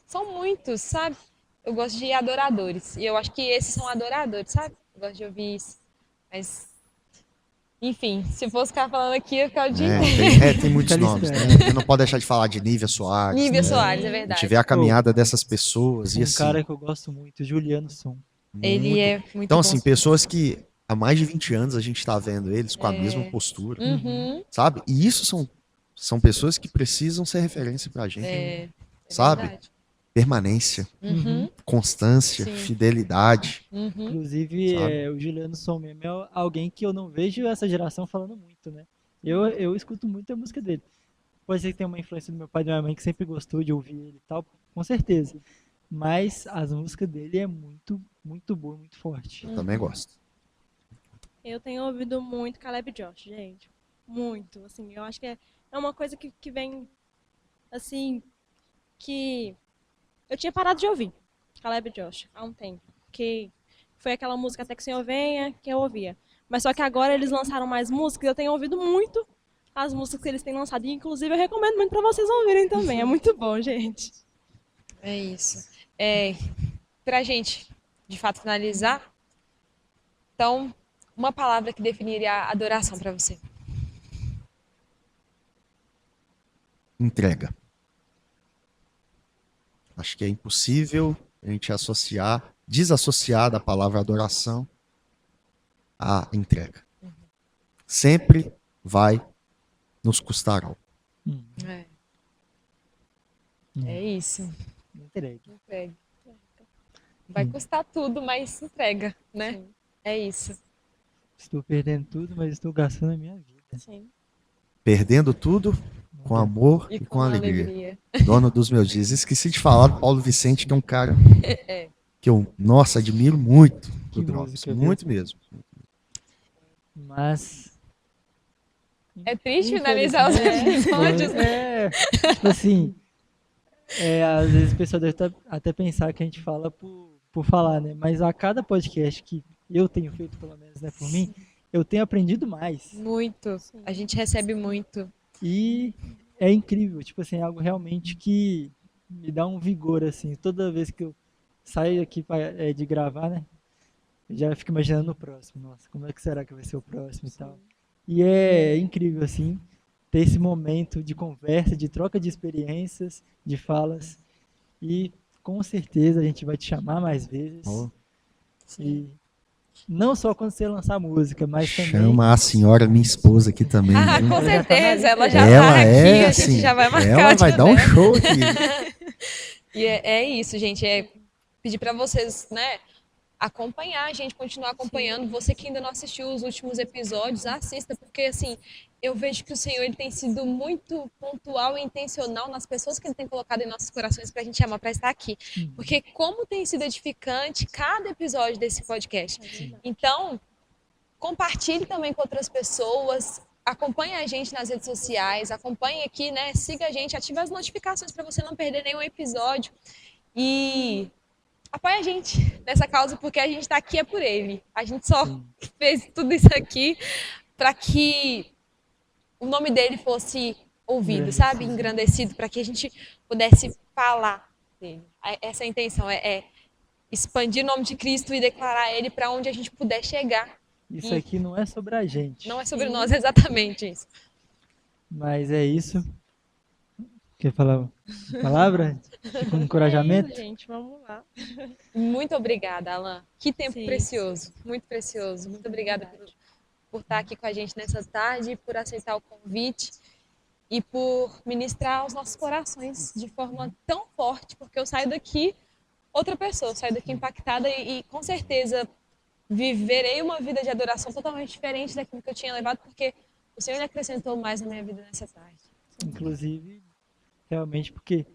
São muitos, sabe? Eu gosto de adoradores. E eu acho que esses são adoradores, sabe? Eu gosto de ouvir isso. Mas, enfim, se fosse ficar falando aqui, eu ia ficar o dia inteiro. Tem muitos Fica nomes, né? listando. Eu não pode deixar de falar de Nívia Soares, Nívia né? Soares, é A gente verdade. vê a caminhada dessas pessoas e Um assim, cara que eu gosto muito, Juliano Som. Ele muito. é muito Então, bom. assim, pessoas que há mais de 20 anos a gente está vendo eles com a mesma postura, sabe? E isso são pessoas que precisam ser referência pra gente, É sabe? verdade. Permanência, constância, Sim. fidelidade. Inclusive, Sabe? o Juliano Som mesmo é alguém que eu não vejo essa geração falando muito, né? Eu escuto muito a música dele. Pode ser que tenha uma influência do meu pai e da minha mãe que sempre gostou de ouvir ele e tal, com certeza. Mas as músicas dele é muito, muito boa, muito forte. Eu também gosto. Eu tenho ouvido muito Caleb Josh, gente. Muito, assim, eu acho que é uma coisa que vem, assim, que eu tinha parado de ouvir Caleb Josh há um tempo. Que foi aquela música Até que o Senhor Venha, que eu ouvia. Mas só que agora eles lançaram mais músicas, eu tenho ouvido muito as músicas que eles têm lançado. E, inclusive, eu recomendo muito pra vocês ouvirem também. É muito bom, gente. É isso. Pra gente, de fato, finalizar, então, uma palavra que definiria a adoração pra você. Entrega. Acho que é impossível a gente desassociar da palavra adoração a entrega. Sempre vai nos custar algo. É isso. Entregue. Entrega. Vai custar tudo, mas entrega, né? Sim. É isso. Estou perdendo tudo, mas estou gastando a minha vida. Sim. Perdendo tudo com amor e com alegria. Dono dos meus dias. Esqueci de falar do Paulo Vicente, que é um cara que eu, nossa, admiro muito. Que Do Drops, música, viu? muito mesmo. Mas É triste finalizar os episódios. Tipo assim, às vezes o pessoal deve até pensar que a gente fala por falar, né? Mas a cada podcast que eu tenho feito, pelo menos, né, por mim, eu tenho aprendido mais. Muito. A gente recebe muito. E é incrível, tipo assim, é algo realmente que me dá um vigor, assim. Toda vez que eu saio aqui de gravar, né? eu já fico imaginando o próximo. Nossa, como é que será que vai ser o próximo e tal. E é incrível, assim, ter esse momento de conversa, de troca de experiências, de falas. E com certeza a gente vai te chamar mais vezes. Oh. E não só quando você lançar música, mas também... Chama a senhora, minha esposa aqui também. Ah, viu? com Ela já tá na certeza, lista. ela já Ela tá aqui, é a assim, gente já vai marcar ela o vai dia dar um dela. show aqui. E é isso, gente, é pedir para vocês, né, acompanhar a gente, continuar acompanhando. Você que ainda não assistiu os últimos episódios, assista, porque assim, eu vejo que o Senhor ele tem sido muito pontual e intencional nas pessoas que ele tem colocado em nossos corações pra gente amar, pra estar aqui. Porque como tem sido edificante cada episódio desse podcast. Então, compartilhe também com outras pessoas, acompanhe a gente nas redes sociais, acompanhe aqui, né, siga a gente, ative as notificações para você não perder nenhum episódio e apoie a gente nessa causa, porque a gente está aqui é por ele. A gente só fez tudo isso aqui para que o nome dele fosse ouvido, sabe? Engrandecido, para que a gente pudesse falar dele. Essa é a intenção, é expandir o nome de Cristo e declarar ele para onde a gente puder chegar. Isso aqui não é sobre a gente, Não é sobre nós, exatamente isso. mas é isso. Quer falar uma palavra? Com encorajamento? É isso, gente, vamos lá. Muito obrigada, Alan. Que tempo Sim. precioso, muito precioso. Muito obrigada por estar aqui com a gente nessa tarde, por aceitar o convite e por ministrar aos nossos corações de forma tão forte, porque eu saio daqui outra pessoa, eu saio daqui impactada e com certeza viverei uma vida de adoração totalmente diferente daquilo que eu tinha levado, porque o Senhor acrescentou mais na minha vida nessa tarde. Inclusive, realmente, porque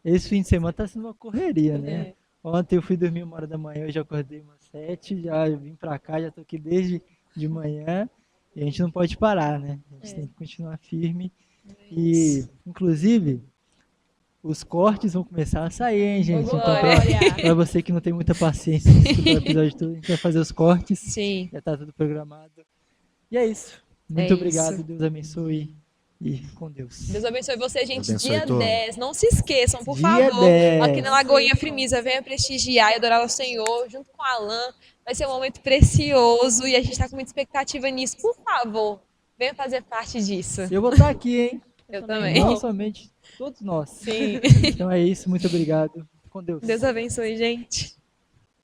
esse fim de semana tá sendo uma correria, né? Ontem eu fui dormir 1h da manhã, eu já acordei umas 7, já vim pra cá, já tô aqui desde de manhã, e a gente não pode parar, né? A gente tem que continuar firme. E, inclusive, os cortes vão começar a sair, hein, gente? Então, pra você que não tem muita paciência de escutar o episódio todo, a gente vai fazer os cortes. Sim. Já tá tudo programado. E é isso. Muito obrigado, isso. Deus abençoe. E com Deus. Deus abençoe você, gente. Abençoe Dia todos. 10. Não se esqueçam, por Dia favor. 10. Aqui na Lagoinha Frimisa, venha prestigiar e adorar o Senhor junto com o Alan. Vai ser um momento precioso e a gente está com muita expectativa nisso. Por favor, venha fazer parte disso. Eu vou estar aqui, hein? Eu também. Não somente todos nós. Sim. Então é isso. Muito obrigado. Com Deus. Deus abençoe, gente.